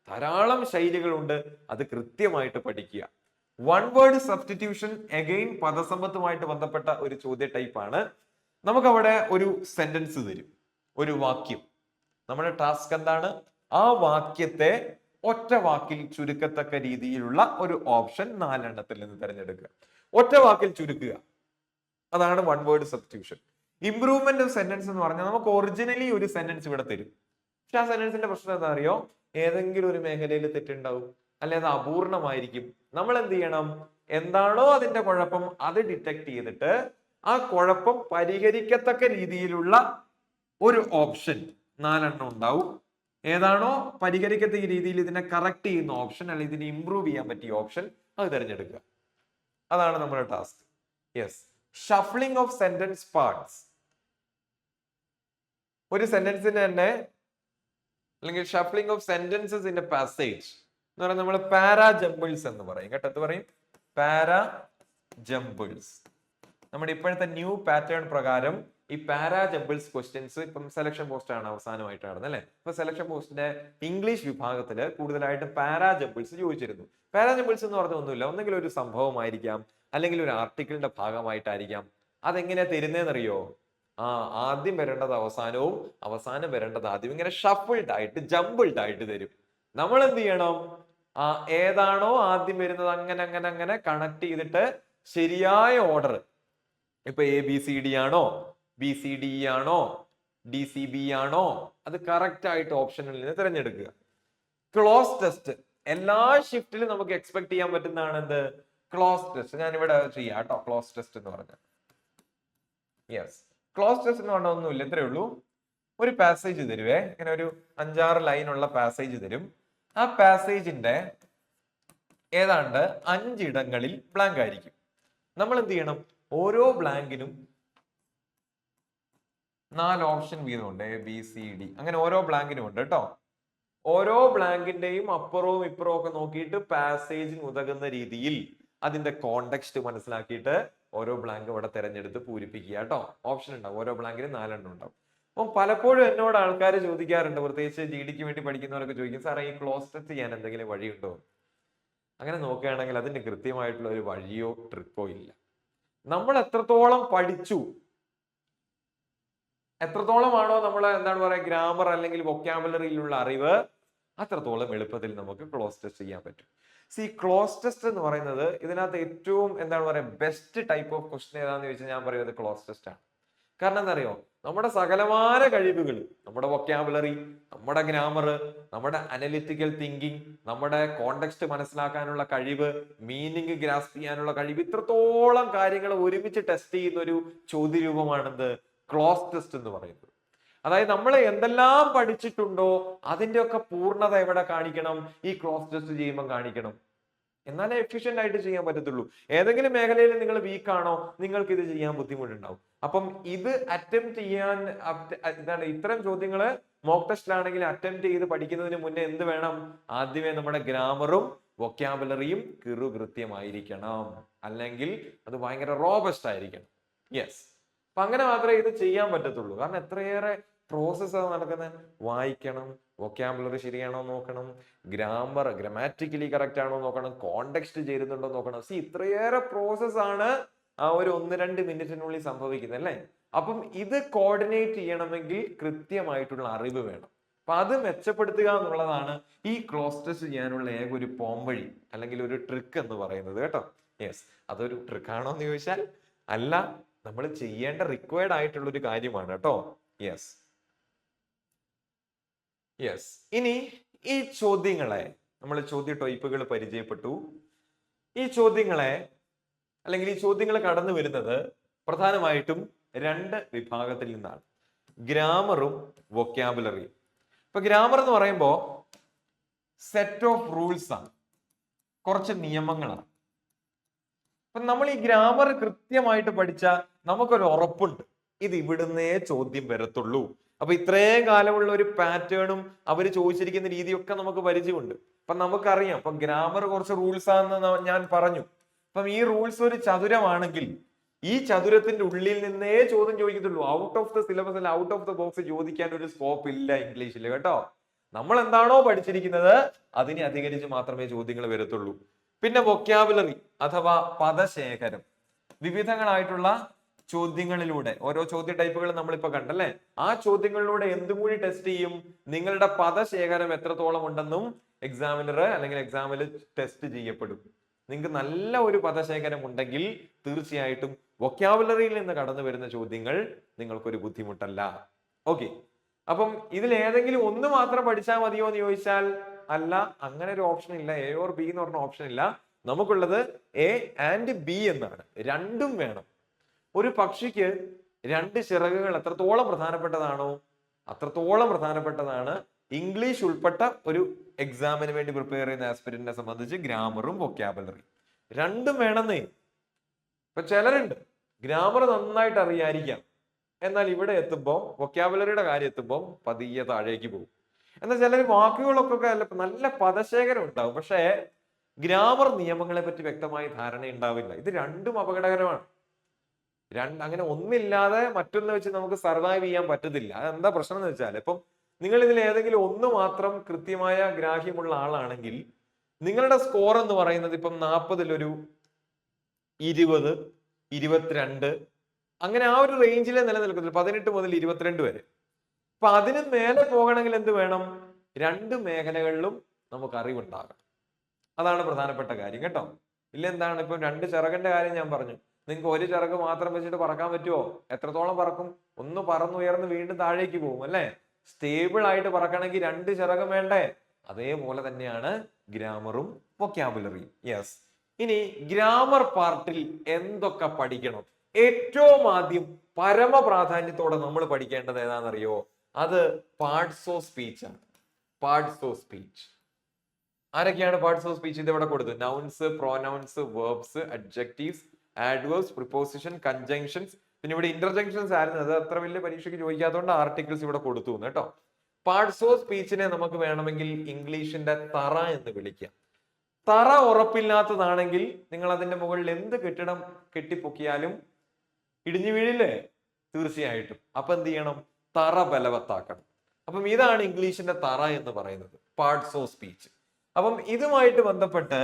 ധാരാളം ശൈലികളുണ്ട്, അത് കൃത്യമായിട്ട് പഠിക്കുക. വൺ വേർഡ് സബ്സ്റ്റിറ്റ്യൂഷൻ, അഗെയിൻ പദസമ്പത്തുമായിട്ട് ബന്ധപ്പെട്ട ഒരു ചോദ്യ ടൈപ്പാണ്. നമുക്കവിടെ ഒരു സെന്റൻസ് തരും, ഒരു വാക്യം. നമ്മുടെ ടാസ്ക് എന്താണ്? ആ വാക്യത്തെ ഒറ്റ വാക്കിൽ ചുരുക്കത്തക്ക രീതിയിലുള്ള ഒരു ഓപ്ഷൻ 4 എണ്ണത്തിൽ നിന്ന് തിരഞ്ഞെടുക്കുക. ഒറ്റ വാക്കിൽ ചുരുക്കുക, അതാണ് one word substitution. Improvement of sentence എന്ന് പറഞ്ഞാൽ നമുക്ക് ഒറിജിനലി ഒരു സെന്റൻസ് ഇവിടെ തരും, പക്ഷെ ആ സെന്റൻസിന്റെ പ്രശ്നം എന്താ അറിയോ? ഏതെങ്കിലും ഒരു മേഖലയിൽ തെറ്റുണ്ടാവും, അല്ലെ അത് അപൂർണമായിരിക്കും. നമ്മൾ എന്ത് ചെയ്യണം? എന്താണോ അതിന്റെ കുഴപ്പം അത് ഡിറ്റക്ട് ചെയ്തിട്ട് ആ കുഴപ്പം പരിഹരിക്കത്തക്ക രീതിയിലുള്ള ഒരു ഓപ്ഷൻ 4 എണ്ണം ഉണ്ടാവും. ഏതാണോ പരിഹരിക്കത്തക്ക രീതിയിൽ ഇതിനെ കറക്റ്റ് ചെയ്യുന്ന ഓപ്ഷൻ, അല്ലെങ്കിൽ ഇതിനെ ഇംപ്രൂവ് ചെയ്യാൻ പറ്റിയ ഓപ്ഷൻ, അത് തിരഞ്ഞെടുക്കുക. അതാണ് നമ്മുടെ task. Yes. Shuffling of sentence parts. ഒരു സെന്റൻസിന് തന്നെ, അല്ലെങ്കിൽ shuffling of sentences in A passage എന്ന് പറയുന്നത് നമ്മൾ പാരാ ജംബിൾസ് എന്ന് പറയും കേട്ടോ. എന്ത് പറയും? പാരാ ജംബിൾസ്. നമ്മുടെ ഇപ്പോഴത്തെ ന്യൂ പാറ്റേൺ പ്രകാരം ഈ പാരാ ജംബിൾസ് ക്വസ്റ്റ്യൻസ് ഇപ്പം സെലക്ഷൻ പോസ്റ്റ് ആണ് അവസാനമായിട്ട് നടന്നത്, അല്ലെ? ഇപ്പൊ സെലക്ഷൻ പോസ്റ്റിന്റെ ഇംഗ്ലീഷ് വിഭാഗത്തില് കൂടുതലായിട്ട് പാരാ ജംബിൾസ് ചോദിച്ചിരുന്നു. പാരാ ജംബിൾസ് എന്ന് പറഞ്ഞ ഒന്നുമില്ല, ഒന്നെങ്കിൽ ഒരു സംഭവമായിരിക്കാം, അല്ലെങ്കിൽ ഒരു ആർട്ടിക്കിളിന്റെ ഭാഗമായിട്ടായിരിക്കാം. അതെങ്ങനെയാ തരുന്നതെന്നറിയോ? ആദ്യം വരേണ്ടത് അവസാനവും അവസാനം വരേണ്ടത് ആദ്യം, ഇങ്ങനെ ഷഫിൾഡ് ആയിട്ട് ജംബിൾഡ് ആയിട്ട് തരും. നമ്മൾ എന്ത് ചെയ്യണം? ഏതാണോ ആദ്യം വരുന്നത് അങ്ങനെ അങ്ങനെ അങ്ങനെ കണക്ട് ചെയ്തിട്ട് ശരിയായ ഓർഡർ, ഇപ്പൊ ABCD ആണോ, BCDE ആണോ, DCB ആണോ, അത് കറക്റ്റ് ആയിട്ട് ഓപ്ഷനിൽ നിന്ന് തിരഞ്ഞെടുക്കുക. ക്ലോസ് ടെസ്റ്റ് എല്ലാ ഷിഫ്റ്റിലും നമുക്ക് എക്സ്പെക്ട് ചെയ്യാൻ പറ്റുന്നതാണ്. എന്ത്? Close test. ഞാൻ ഇവിടെ ചെയ്യാം കേട്ടോ. ക്ലോസ് ടെസ്റ്റ് എന്ന് പറഞ്ഞാൽ, യെസ്, ക്ലോസ് ടെസ്റ്റ് എന്ന് പറഞ്ഞാൽ ഒന്നുമില്ല, ഇത്രേ ഉള്ളൂ. ഒരു പാസേജ് തരുവേ, ഇങ്ങനെ ഒരു 5-6 ലൈനുള്ള പാസേജ് തരും. ആ പാസേജിന്റെ ഏതാണ്ട് 5 ഇടങ്ങളിൽ ബ്ലാങ്ക് ആയിരിക്കും. നമ്മൾ എന്ത് ചെയ്യണം? ഓരോ ബ്ലാങ്കിനും 4 ഓപ്ഷൻ വീതമുണ്ട്. ABCD അങ്ങനെ ഓരോ ബ്ലാങ്കിനും ഉണ്ട് കേട്ടോ. ഓരോ ബ്ലാങ്കിന്റെയും അപ്പുറവും ഇപ്പുറവും ഒക്കെ നോക്കിയിട്ട് പാസേജിന് ഉതകുന്ന രീതിയിൽ അതിന്റെ കോണ്ടെക്സ്റ്റ് മനസ്സിലാക്കിയിട്ട് ഓരോ ബ്ലാങ്ക് ഇവിടെ തിരഞ്ഞെടുത്ത് പൂരിപ്പിക്കുക കേട്ടോ. ഓപ്ഷൻ ഉണ്ടാവും, ഓരോ ബ്ലാങ്കിനും 4 എണ്ണം ഉണ്ടാവും. അപ്പം പലപ്പോഴും എന്നോട് ആൾക്കാർ ചോദിക്കാറുണ്ട്, പ്രത്യേകിച്ച് GDക്ക് വേണ്ടി പഠിക്കുന്നവരൊക്കെ ചോദിക്കും, സാറേ ഈ ക്ലോസ് ടെസ്റ്റ് ചെയ്യാൻ എന്തെങ്കിലും വഴിയുണ്ടോ? അങ്ങനെ നോക്കുകയാണെങ്കിൽ അതിന് കൃത്യമായിട്ടുള്ള ഒരു വഴിയോ ട്രിക്കോ ഇല്ല. നമ്മൾ എത്രത്തോളം പഠിച്ചു എത്രത്തോളമാണോ നമ്മൾ എന്താണ് പറയുക ഗ്രാമർ അല്ലെങ്കിൽ വൊക്കാബുലറിയിലുള്ള അറിവ്, അത്രത്തോളം എളുപ്പത്തിൽ നമുക്ക് ക്ലോസ് ടെസ്റ്റ് ചെയ്യാൻ പറ്റും. ക്ലോസ് ടെസ്റ്റ് എന്ന് പറയുന്നത് ഇതിനകത്ത് ഏറ്റവും എന്താണ് പറയുക ബെസ്റ്റ് ടൈപ്പ് ഓഫ് ക്വസ്റ്റൻ ഏതാണെന്ന് ചോദിച്ചാൽ ഞാൻ പറയുന്നത് ക്ലോസ് ടെസ്റ്റ് ആണ്. കാരണം എന്താ അറിയോ, നമ്മുടെ സകലമാന കഴിവുകൾ, നമ്മുടെ വൊക്കാബുലറി, നമ്മുടെ ഗ്രാമർ, നമ്മുടെ അനലിറ്റിക്കൽ തിങ്കിങ്, നമ്മുടെ കോണ്ടെക്സ്റ്റ് മനസ്സിലാക്കാനുള്ള കഴിവ്, മീനിങ് ഗ്രാസ്പ് ചെയ്യാനുള്ള കഴിവ്, ഇത്രത്തോളം കാര്യങ്ങൾ ഒരുമിച്ച് ടെസ്റ്റ് ചെയ്യുന്ന ഒരു ചോദ്യരൂപമാണെന്ത് ക്ലോസ് ടെസ്റ്റ് എന്ന് പറയുന്നത്. അതായത് നമ്മൾ എന്തെല്ലാം പഠിച്ചിട്ടുണ്ടോ അതിന്റെ ഒക്കെ പൂർണ്ണത എവിടെ കാണിക്കണം, ഈ ക്ലോസ് ടെസ്റ്റ് ചെയ്യുമ്പോൾ കാണിക്കണം. എന്നാലേ എഫിഷ്യന്റ് ആയിട്ട് ചെയ്യാൻ പറ്റത്തുള്ളൂ. ഏതെങ്കിലും മേഖലയിൽ നിങ്ങൾ വീക്ക് ആണോ, നിങ്ങൾക്ക് ഇത് ചെയ്യാൻ ബുദ്ധിമുട്ടുണ്ടാവും. അപ്പം ഇത് അറ്റംപ്റ്റ് ചെയ്യാൻ എന്താണ് ഇത്തരം ചോദ്യങ്ങള് മോക്ക് ടെസ്റ്റിലാണെങ്കിൽ അറ്റംപ്റ്റ് ചെയ്ത് പഠിക്കുന്നതിന് മുന്നേ എന്ത് വേണം, ആദ്യമേ നമ്മുടെ ഗ്രാമറും വൊക്കാബുലറിയും കൃത്യമായിരിക്കണം. അല്ലെങ്കിൽ അത് ഭയങ്കര റോബസ്റ്റ് ആയിരിക്കണം. യെസ്, അപ്പൊ അങ്ങനെ മാത്രമേ ഇത് ചെയ്യാൻ പറ്റത്തുള്ളൂ. കാരണം എത്രയേറെ പ്രോസസ് നടക്കുന്നത്. വായിക്കണം, വൊക്കാബുലറി ശരിയാണോ നോക്കണം, ഗ്രാമാറ്റിക്കലി കറക്റ്റ് ആണോ നോക്കണം, കോണ്ടെക്സ്റ്റ് ചേരുന്നുണ്ടോ നോക്കണം. ഇത്രയേറെ പ്രോസസ് ആണ് ആ ഒരു 1-2 മിനിറ്റിനുള്ളിൽ സംഭവിക്കുന്നത് അല്ലേ. അപ്പം ഇത് കോർഡിനേറ്റ് ചെയ്യണമെങ്കിൽ കൃത്യമായിട്ടുള്ള അറിവ് വേണം. അപ്പൊ അത് മെച്ചപ്പെടുത്തുക എന്നുള്ളതാണ് ഈ ക്ലോസ് ടെസ്റ്റ് ചെയ്യാനുള്ള ഏക ഒരു പോംവഴി അല്ലെങ്കിൽ ഒരു ട്രിക്ക് എന്ന് പറയുന്നത് കേട്ടോ. യെസ്, അതൊരു ട്രിക്കാണോ എന്ന് ചോദിച്ചാൽ അല്ല, നമ്മൾ ചെയ്യേണ്ട റിക്വയർഡ് ആയിട്ടുള്ള ഒരു കാര്യമാണ് കേട്ടോ. യെസ് യെസ് ഇനി ഈ ചോദ്യങ്ങളെ നമ്മൾ ചോദ്യ ടൈപ്പുകൾ പരിചയപ്പെട്ടു. ഈ ചോദ്യങ്ങളെ അല്ലെങ്കിൽ ഈ ചോദ്യങ്ങൾ കടന്നു വരുന്നത് പ്രധാനമായിട്ടും 2 വിഭാഗത്തിൽ നിന്നാണ്, ഗ്രാമറും വൊക്കാബുലറിയും. ഇപ്പൊ ഗ്രാമർ എന്ന് പറയുമ്പോൾ സെറ്റ് ഓഫ് റൂൾസ് ആണ്, കുറച്ച് നിയമങ്ങളാണ്. അപ്പൊ നമ്മൾ ഈ ഗ്രാമർ കൃത്യമായിട്ട് പഠിച്ചാൽ നമുക്കൊരു ഉറപ്പുണ്ട് ഇത് ഇവിടുന്നേ ചോദ്യം വരത്തുള്ളൂ. അപ്പൊ ഇത്രയും കാലമുള്ള ഒരു പാറ്റേണും അവർ ചോദിച്ചിരിക്കുന്ന രീതിയൊക്കെ നമുക്ക് പരിചയമുണ്ട്. അപ്പൊ നമുക്കറിയാം ഇപ്പൊ ഗ്രാമർ കുറച്ച് റൂൾസ് ആണെന്ന് ഞാൻ പറഞ്ഞു. അപ്പം ഈ റൂൾസ് ഒരു ചതുരമാണെങ്കിൽ ഈ ചതുരത്തിന്റെ ഉള്ളിൽ നിന്നേ ചോദ്യം ചോദിക്കത്തുള്ളൂ. ഔട്ട് ഓഫ് ദ സിലബസ് അല്ല ഔട്ട് ഓഫ് ദ ബോക്സ് ചോദിക്കാൻ ഒരു സ്കോപ്പ് ഇല്ല ഇംഗ്ലീഷിൽ കേട്ടോ. നമ്മൾ എന്താണോ പഠിച്ചിരിക്കുന്നത് അതിനെ അധികരിച്ച് മാത്രമേ ചോദ്യങ്ങൾ വരത്തുള്ളൂ. പിന്നെ വൊക്കാബുലറി അഥവാ പദശേഖരം, വിവിധങ്ങളായിട്ടുള്ള ചോദ്യങ്ങളിലൂടെ ഓരോ ചോദ്യ ടൈപ്പുകൾ നമ്മളിപ്പോ കണ്ടല്ലേ, ആ ചോദ്യങ്ങളിലൂടെ എന്തും കൂടി ടെസ്റ്റ് ചെയ്യും, നിങ്ങളുടെ പദശേഖരം എത്രത്തോളം ഉണ്ടെന്നും എക്സാമിനർ അല്ലെങ്കിൽ എക്സാമിൽ ടെസ്റ്റ് ചെയ്യപ്പെടും. നിങ്ങൾക്ക് നല്ല ഒരു പദശേഖരം ഉണ്ടെങ്കിൽ തീർച്ചയായിട്ടും വൊക്കാബുലറിയിൽ നിന്ന് കടന്നു വരുന്ന ചോദ്യങ്ങൾ നിങ്ങൾക്കൊരു ബുദ്ധിമുട്ടല്ല. ഓക്കെ, അപ്പം ഇതിൽ ഏതെങ്കിലും ഒന്ന് മാത്രം പഠിച്ചാൽ മതിയോ എന്ന് ചോദിച്ചാൽ അല്ല, അങ്ങനെ ഒരു ഓപ്ഷൻ ഇല്ല. എ ഓർ ബി എന്ന് പറഞ്ഞ ഓപ്ഷൻ ഇല്ല. നമുക്കുള്ളത് എ ആൻഡ് ബി എന്നാണ്, രണ്ടും വേണം. ഒരു പക്ഷിക്ക് 2 ചിറകുകൾ എത്രത്തോളം പ്രധാനപ്പെട്ടതാണോ അത്രത്തോളം പ്രധാനപ്പെട്ടതാണ് ഇംഗ്ലീഷ് ഉൾപ്പെട്ട ഒരു എക്സാമിന് വേണ്ടി പ്രിപ്പയർ ചെയ്യുന്ന ആസ്പിരന്റിനെ സംബന്ധിച്ച് ഗ്രാമറും വൊക്കാബുലറി രണ്ടും വേണമെന്നേ. ഇപ്പൊ ചിലരുണ്ട് ഗ്രാമർ നന്നായിട്ട് അറിയാതിരിക്കാം, എന്നാൽ ഇവിടെ എത്തുമ്പോൾ വൊക്കാബുലറിയുടെ കാര്യം എത്തുമ്പോൾ പതിയെ താഴേക്ക് പോകും. എന്നാൽ ചിലർ വാക്കുകളൊക്കെ നല്ല പദശേഖരം ഉണ്ടാവും, പക്ഷേ ഗ്രാമർ നിയമങ്ങളെ പറ്റി വ്യക്തമായി ധാരണ ഉണ്ടാവില്ല. ഇത് രണ്ടും അപകടകരമാണ്. അങ്ങനെ ഒന്നില്ലാതെ മറ്റൊന്ന് വെച്ച് നമുക്ക് സർവൈവ് ചെയ്യാൻ പറ്റത്തില്ല. അതെന്താ പ്രശ്നം എന്ന് വെച്ചാൽ, ഇപ്പം നിങ്ങൾ ഇതിൽ ഏതെങ്കിലും ഒന്ന് മാത്രം കൃത്യമായ ഗ്രാഹ്യമുള്ള ആളാണെങ്കിൽ നിങ്ങളുടെ സ്കോർ എന്ന് പറയുന്നത് ഇപ്പം 40-ഒരു 20, 22 അങ്ങനെ ആ ഒരു റേഞ്ചിലെ നിലനിൽക്കുന്നത്, 18 മുതൽ 22 വരെ. അപ്പൊ അതിന് മേലെ പോകണമെങ്കിൽ എന്ത് വേണം, 2 മേഖലകളിലും നമുക്ക് അറിവുണ്ടാകണം. അതാണ് പ്രധാനപ്പെട്ട കാര്യം കേട്ടോ. എന്താണ് ഇപ്പം 2 ചിറകിന്റെ കാര്യം ഞാൻ പറഞ്ഞു. നിങ്ങൾക്ക് ഒരു ചിറക് മാത്രം വെച്ചിട്ട് പറക്കാൻ പറ്റുമോ? എത്രത്തോളം പറക്കും? ഒന്ന് പറന്നുയർന്ന് വീണ്ടും താഴേക്ക് പോകും അല്ലെ. സ്റ്റേബിൾ ആയിട്ട് പറക്കണമെങ്കിൽ 2 ചിറകം വേണ്ടേ? അതേപോലെ തന്നെയാണ് ഗ്രാമറും വൊക്കാബുലറിയും. യെസ്, ഇനി ഗ്രാമർ പാർട്ടിൽ എന്തൊക്കെ പഠിക്കണം? ഏറ്റവും ആദ്യം പരമപ്രാധാന്യത്തോടെ നമ്മൾ പഠിക്കേണ്ടത് ഏതാണെന്നറിയോ? അത് പാർട്സ് ഓഫ് സ്പീച്ച് ആണ്. പാർട്സ് ഓഫ് സ്പീച്ച് ആരൊക്കെയാണ് പാർട്സ് ഓഫ് സ്പീച്ച്? ഇത് ഇവിടെ കൊടുത്തു. Nouns, pronouns, verbs, adjectives, adverbs, preposition, conjunctions. പിന്നെ ഇവിടെ ഇന്റർജങ്ഷൻസ് ആയിരുന്നു, അത് അത്ര വലിയ പരീക്ഷയ്ക്ക് ചോദിക്കാത്തതുകൊണ്ട് ആർട്ടിക്കിൾസ് ഇവിടെ കൊടുത്തു കേട്ടോ. പാർട്സ് ഓഫ് സ്പീച്ചിനെ നമുക്ക് വേണമെങ്കിൽ ഇംഗ്ലീഷിന്റെ തറ എന്ന് വിളിക്കാം. തറ ഉറപ്പില്ലാത്തതാണെങ്കിൽ നിങ്ങൾ അതിന്റെ മുകളിൽ എന്ത് കെട്ടിടം കെട്ടിപ്പൊക്കിയാലും ഇടിഞ്ഞു വീഴില്ലേ? തീർച്ചയായിട്ടും. അപ്പൊ എന്ത് ചെയ്യണം? തറ ബലവത്താക്കണം. അപ്പം ഇതാണ് ഇംഗ്ലീഷിന്റെ തറ എന്ന് പറയുന്നത്, പാർട്സ് ഓഫ് സ്പീച്ച്. അപ്പം ഇതുമായിട്ട് ബന്ധപ്പെട്ട്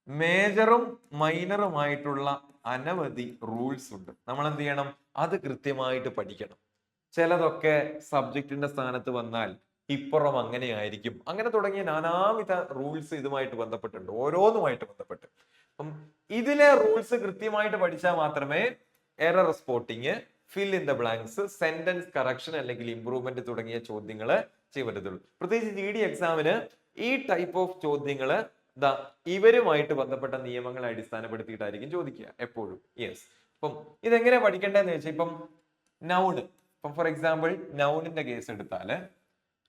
മേജറും മൈനറുമായിട്ടുള്ള അനവധി റൂൾസ് ഉണ്ട്. നമ്മൾ എന്ത് ചെയ്യണം? അത് കൃത്യമായിട്ട് പഠിക്കണം. ചിലതൊക്കെ സബ്ജക്റ്റിന്റെ സ്ഥാനത്ത് വന്നാൽ ഇപ്പുറം അങ്ങനെയായിരിക്കും, അങ്ങനെ തുടങ്ങിയ നാനാവിധ റൂൾസ് ഇതുമായിട്ട് ബന്ധപ്പെട്ടുണ്ട്, ഓരോന്നുമായിട്ട് ബന്ധപ്പെട്ട്. അപ്പം ഇതിലെ റൂൾസ് കൃത്യമായിട്ട് പഠിച്ചാൽ മാത്രമേ error spotting, fill in the blanks, sentence correction അല്ലെങ്കിൽ ഇംപ്രൂവ്മെന്റ് തുടങ്ങിയ ചോദ്യങ്ങൾ ചെയ്യാൻ പറ്റത്തുള്ളൂ. പ്രത്യേകിച്ച് GD എക്സാമിന് ഈ ടൈപ്പ് ഓഫ് ചോദ്യങ്ങള് ഇവരുമായിട്ട് ബന്ധപ്പെട്ട നിയമങ്ങളെ അടിസ്ഥാനപ്പെടുത്തിയിട്ടായിരിക്കും ചോദിക്കുക എപ്പോഴും. യെസ്. അപ്പം ഇതെങ്ങനെ പഠിക്കേണ്ടതെന്ന് വെച്ചാൽ, ഇപ്പം നൗണ്, ഇപ്പം ഫോർ എക്സാമ്പിൾ നൗണിന്റെ കേസ് എടുത്താല്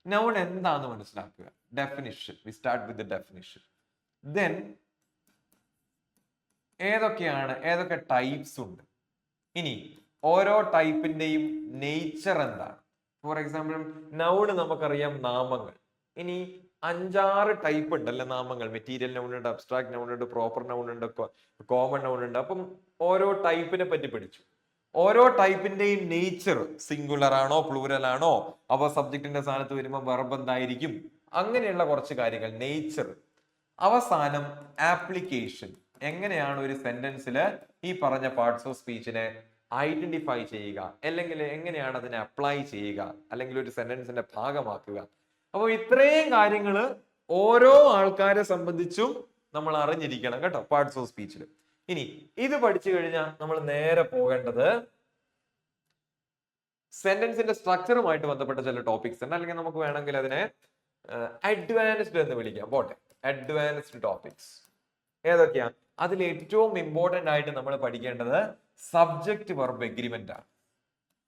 നൗൺ എന്താന്ന് മനസ്സിലാക്കുക. Definition, we start with the definition. Then ഏതൊക്കെ ടൈപ്സ് ഉണ്ട്, ഇനി ഓരോ ടൈപ്പിന്റെയും നേച്ചർ എന്താണ്. ഫോർ എക്സാമ്പിൾ നൗണ് നമുക്കറിയാം നാമങ്ങൾ. ഇനി 5-6 ടൈപ്പ് ഉണ്ടല്ലോ നാമങ്ങൾ. മെറ്റീരിയൽ നൗൺ ഉണ്ട്, അബ്സ്ട്രാക്ട് നൗൺ ഉണ്ട്, പ്രോപ്പർ നൗൺ ഉണ്ട്, കോമൺ നൗൺ ഉണ്ട്. അപ്പം ഓരോ ടൈപ്പിനെ പറ്റി പഠിച്ചു. ഓരോ ടൈപ്പിന്റെയും നേച്ചർ, സിംഗുലർ ആണോ പ്ലൂരൽ ആണോ, അപ്പൊ സബ്ജക്റ്റിന്റെ സ്ഥാനത്ത് വരുമ്പോൾ വെർബ് എന്തായിരിക്കും, അങ്ങനെയുള്ള കുറച്ച് കാര്യങ്ങൾ, നേച്ചർ. അവസാനം ആപ്ലിക്കേഷൻ, എങ്ങനെയാണ് ഒരു സെന്റൻസിൽ ഈ പറഞ്ഞ പാർട്സ് ഓഫ് സ്പീച്ചിനെ ഐഡന്റിഫൈ ചെയ്യുക, അല്ലെങ്കിൽ എങ്ങനെയാണ് അതിനെ അപ്ലൈ ചെയ്യുക, അല്ലെങ്കിൽ ഒരു സെന്റൻസിന്റെ ഭാഗമാക്കുക. അപ്പൊ ഇത്രയും കാര്യങ്ങൾ ഓരോ ആൾക്കാരെ സംബന്ധിച്ചും നമ്മൾ അറിഞ്ഞിരിക്കണം കേട്ടോ, പാർട്സ് ഓഫ് സ്പീച്ചിൽ. ഇനി ഇത് പഠിച്ചു കഴിഞ്ഞാൽ നമ്മൾ നേരെ പോകേണ്ടത് സെന്റൻസിന്റെ സ്ട്രക്ചറുമായിട്ട് ബന്ധപ്പെട്ട ചില ടോപ്പിക്സ് ഉണ്ട്, അല്ലെങ്കിൽ നമുക്ക് വേണമെങ്കിൽ അതിനെ അഡ്വാൻസ്ഡ് എന്ന് വിളിക്കാം. പോട്ടെ, അഡ്വാൻസ്ഡ് ടോപ്പിക്സ് ഏതൊക്കെയാ? അതിൽ ഏറ്റവും ഇമ്പോർട്ടന്റ് ആയിട്ട് നമ്മൾ പഠിക്കേണ്ടത് സബ്ജക്ട് വെർബ് എഗ്രിമെന്റ് ആണ്.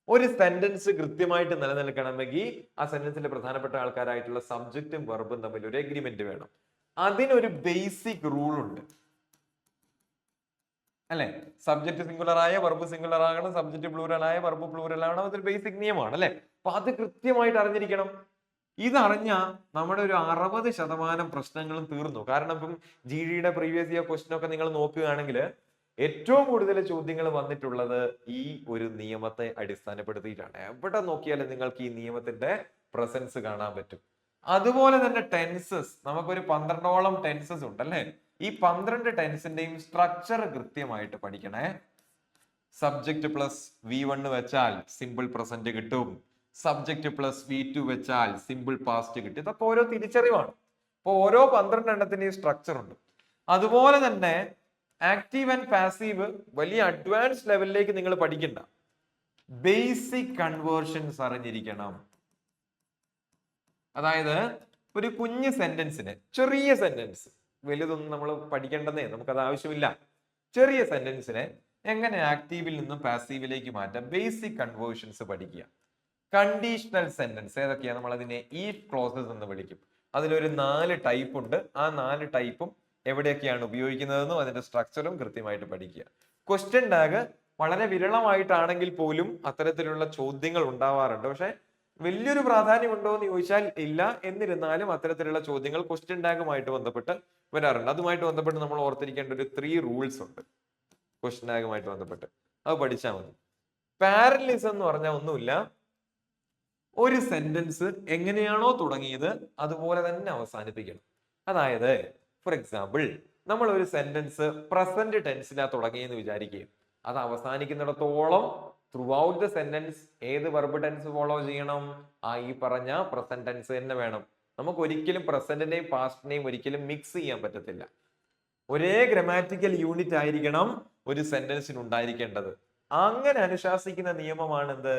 ഒരു സെന്റൻസ് കൃത്യമായിട്ട് നിലനിൽക്കണമെങ്കിൽ ആ സെന്റൻസിന്റെ പ്രധാനപ്പെട്ട ആൾക്കാരായിട്ടുള്ള സബ്ജക്റ്റും വെർബും തമ്മിൽ ഒരു എഗ്രിമെന്റ് വേണം. അതിനൊരു ബേസിക് റൂൾ ഉണ്ട് അല്ലെ? സബ്ജക്ട് സിംഗുലർ ആയ വെർബ് സിംഗുലർ ആകണം, സബ്ജക്ട് പ്ലൂറൽ ആയ വെർബ് പ്ലൂറൽ ആകണം. അതൊരു ബേസിക് നിയമമാണ് അല്ലെ? അപ്പൊ അത് കൃത്യമായിട്ട് അറിഞ്ഞിരിക്കണം. ഇതറിഞ്ഞാൽ നമ്മുടെ ഒരു 60% പ്രശ്നങ്ങളും തീർന്നു. കാരണം ഇപ്പം GDയുടെ പ്രീവിയസ് ഇയർ ക്വസ്റ്റ്യൻ ഒക്കെ നിങ്ങൾ നോക്കുകയാണെങ്കിൽ ഏറ്റവും കൂടുതൽ ചോദ്യങ്ങൾ വന്നിട്ടുള്ളത് ഈ ഒരു നിയമത്തെ അടിസ്ഥാനപ്പെടുത്തിയിട്ടാണ്. എവിടെ നോക്കിയാലും നിങ്ങൾക്ക് ഈ നിയമത്തിന്റെ പ്രസൻസ് കാണാൻ പറ്റും. അതുപോലെ തന്നെ ടെൻസസ്, നമുക്കൊരു 12ഓളം ടെൻസസ് ഉണ്ട് അല്ലെ? ഈ 12 ടെൻസിന്റെയും സ്ട്രക്ചർ കൃത്യമായിട്ട് പഠിക്കണേ. സബ്ജക്ട് പ്ലസ് V1 വെച്ചാൽ സിമ്പിൾ പ്രസന്റ് കിട്ടും, സബ്ജക്ട് പ്ലസ് V2 വെച്ചാൽ സിമ്പിൾ പാസ്റ്റ് കിട്ടും. ഇതൊക്കെ ഓരോ തിരിച്ചറിവാണ്. അപ്പൊ ഓരോ 12 എണ്ണത്തിന്റെയും സ്ട്രക്ചർ ഉണ്ട്. അതുപോലെ തന്നെ ആക്റ്റീവ് ആൻഡ് പാസീവ് വലിയ അഡ്വാൻസ് ലെവലിലേക്ക് നിങ്ങൾ പഠിക്കണ്ട, ബേസിക് കൺവേർഷൻസ് അറിഞ്ഞിരിക്കണം. അതായത് ഒരു കുഞ്ഞു സെന്റൻസിന്, ചെറിയ സെന്റൻസ്, വലുതൊന്നും നമ്മൾ പഠിക്കേണ്ടതേ, നമുക്കത് ആവശ്യമില്ല. ചെറിയ സെന്റൻസിനെ എങ്ങനെ ആക്റ്റീവിൽ നിന്നും പാസീവിലേക്ക് മാറ്റാം, ബേസിക് കൺവേർഷൻസ് പഠിക്കുക. കണ്ടീഷണൽ സെന്റൻസ് ഏതൊക്കെയാണ്? നമ്മൾ അതിനെ ഈഫ് ക്ലോസസ് എന്ന് വിളിക്കും. അതിലൊരു 4 ടൈപ്പ് ഉണ്ട്. ആ 4 ടൈപ്പും എവിടെയൊക്കെയാണ് ഉപയോഗിക്കുന്നതെന്നും അതിന്റെ സ്ട്രക്ചറും കൃത്യമായിട്ട് പഠിക്കുക. ക്വസ്റ്റ്യൻ ടാഗ് വളരെ വിരളമായിട്ടാണെങ്കിൽ പോലും അത്തരത്തിലുള്ള ചോദ്യങ്ങൾ ഉണ്ടാവാറുണ്ട്. പക്ഷെ വലിയൊരു പ്രാധാന്യം ഉണ്ടോ എന്ന് ചോദിച്ചാൽ ഇല്ല. എന്നിരുന്നാലും അത്തരത്തിലുള്ള ചോദ്യങ്ങൾ ക്വസ്റ്റ്യൻ ടാഗുമായിട്ട് ബന്ധപ്പെട്ട് വരാറുണ്ട്. അതുമായിട്ട് ബന്ധപ്പെട്ട് നമ്മൾ ഓർത്തിരിക്കേണ്ട ഒരു 3 റൂൾസ് ഉണ്ട് ക്വസ്റ്റ്യൻ ടാഗുമായിട്ട് ബന്ധപ്പെട്ട്. അത് പഠിച്ചാൽ മതി. പാരലലിസം എന്ന് പറഞ്ഞാൽ ഒന്നുമില്ല, ഒരു സെന്റൻസ് എങ്ങനെയാണോ തുടങ്ങിയത് അതുപോലെ തന്നെ അവസാനിപ്പിക്കണം. അതായത് ഫോർ എക്സാമ്പിൾ നമ്മൾ ഒരു സെന്റൻസ് പ്രസന്റ് ടെൻസിലാണ് തുടങ്ങിയെന്ന് വിചാരിക്കുക. അത് അവസാനിക്കുന്നിടത്തോളം ത്രൂ ഔട്ട് ദ സെന്റൻസ് ഏത് വെർബ് ടെൻസ് ഫോളോ ചെയ്യണം? ഈ പറഞ്ഞ പ്രസന്റ് ടെൻസ് തന്നെ വേണം. നമുക്ക് ഒരിക്കലും പ്രസന്റിനെയും പാസ്റ്റിനെയും ഒരിക്കലും മിക്സ് ചെയ്യാൻ പറ്റത്തില്ല. ഒരേ ഗ്രാമാറ്റിക്കൽ യൂണിറ്റ് ആയിരിക്കണം ഒരു സെന്റൻസിന് ഉണ്ടായിരിക്കേണ്ടത്. അങ്ങനെ അനുശാസിക്കുന്ന നിയമമാണ് എന്ത്?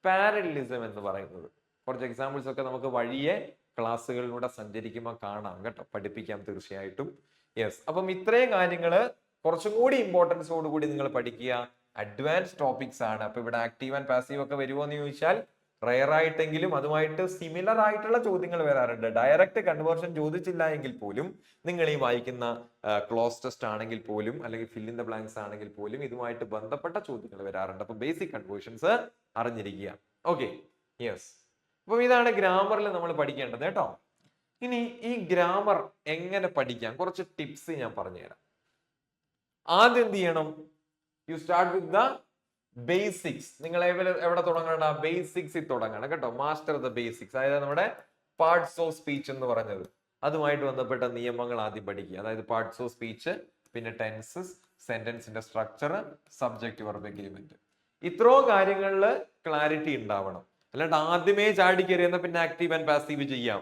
പാരലലിസം എന്ന് പറയുന്നത്. കുറച്ച് എക്സാമ്പിൾസ് ഒക്കെ നമുക്ക് വഴിയെ ക്ലാസ്സുകളിലൂടെ സഞ്ചരിക്കുമ്പോൾ കാണാം കേട്ടോ, പഠിപ്പിക്കാം തീർച്ചയായിട്ടും. യെസ്. അപ്പം ഇത്രയും കാര്യങ്ങള് കുറച്ചും കൂടി ഇമ്പോർട്ടൻസോട് കൂടി നിങ്ങൾ പഠിക്കുക. അഡ്വാൻസ് ടോപ്പിക്സ് ആണ്. അപ്പൊ ഇവിടെ ആക്റ്റീവ് ആൻഡ് പാസീവ് ഒക്കെ വരുമോ എന്ന് ചോദിച്ചാൽ റയർ ആയിട്ടെങ്കിലും അതുമായിട്ട് സിമിലർ ആയിട്ടുള്ള ചോദ്യങ്ങൾ വരാറുണ്ട്. ഡയറക്റ്റ് കൺവേർഷൻ ചോദിച്ചില്ല എങ്കിൽ പോലും നിങ്ങൾ ഈ വായിക്കുന്ന ക്ലോസ് ടെസ്റ്റ് ആണെങ്കിൽ പോലും അല്ലെങ്കിൽ ഫിൽ ഇൻ ദ ബ്ലാങ്ക്സ് ആണെങ്കിൽ പോലും ഇതുമായിട്ട് ബന്ധപ്പെട്ട ചോദ്യങ്ങൾ വരാറുണ്ട്. അപ്പൊ ബേസിക് കൺവേർഷൻസ് അറിഞ്ഞിരിക്കുക. Okay, yes. അപ്പൊ ഇതാണ് ഗ്രാമറിൽ നമ്മൾ പഠിക്കേണ്ടത് കേട്ടോ. ഇനി ഈ ഗ്രാമർ എങ്ങനെ പഠിക്കാം, കുറച്ച് ടിപ്സ് ഞാൻ പറഞ്ഞുതരാം. ആദ്യം എന്ത് ചെയ്യണം? You start with the basics. നിങ്ങൾ എവിടെ തുടങ്ങണം? ബേസിക്സിൽ തുടങ്ങണം കേട്ടോ. Master the basics. അതായത് നമ്മുടെ പാർട്സ് ഓഫ് സ്പീച്ച് എന്ന് പറഞ്ഞത്, അതുമായിട്ട് ബന്ധപ്പെട്ട നിയമങ്ങൾ ആദ്യം പഠിക്കുക. അതായത് പാർട്സ് ഓഫ് സ്പീച്ച് പിന്നെ ടെൻസസ്, സെന്റൻസിന്റെ സ്ട്രക്ചർ, സബ്ജക്റ്റ് വെർബ് എഗ്രിമെന്റ്. ഇത്രയും കാര്യങ്ങളിൽ ക്ലാരിറ്റി ഉണ്ടാവണം. അല്ലാണ്ട് ആദ്യമേ ചാടി കയറിയെന്ന പിന്നെ ആക്റ്റീവ് ആൻഡ് പാസീവ് ചെയ്യാം,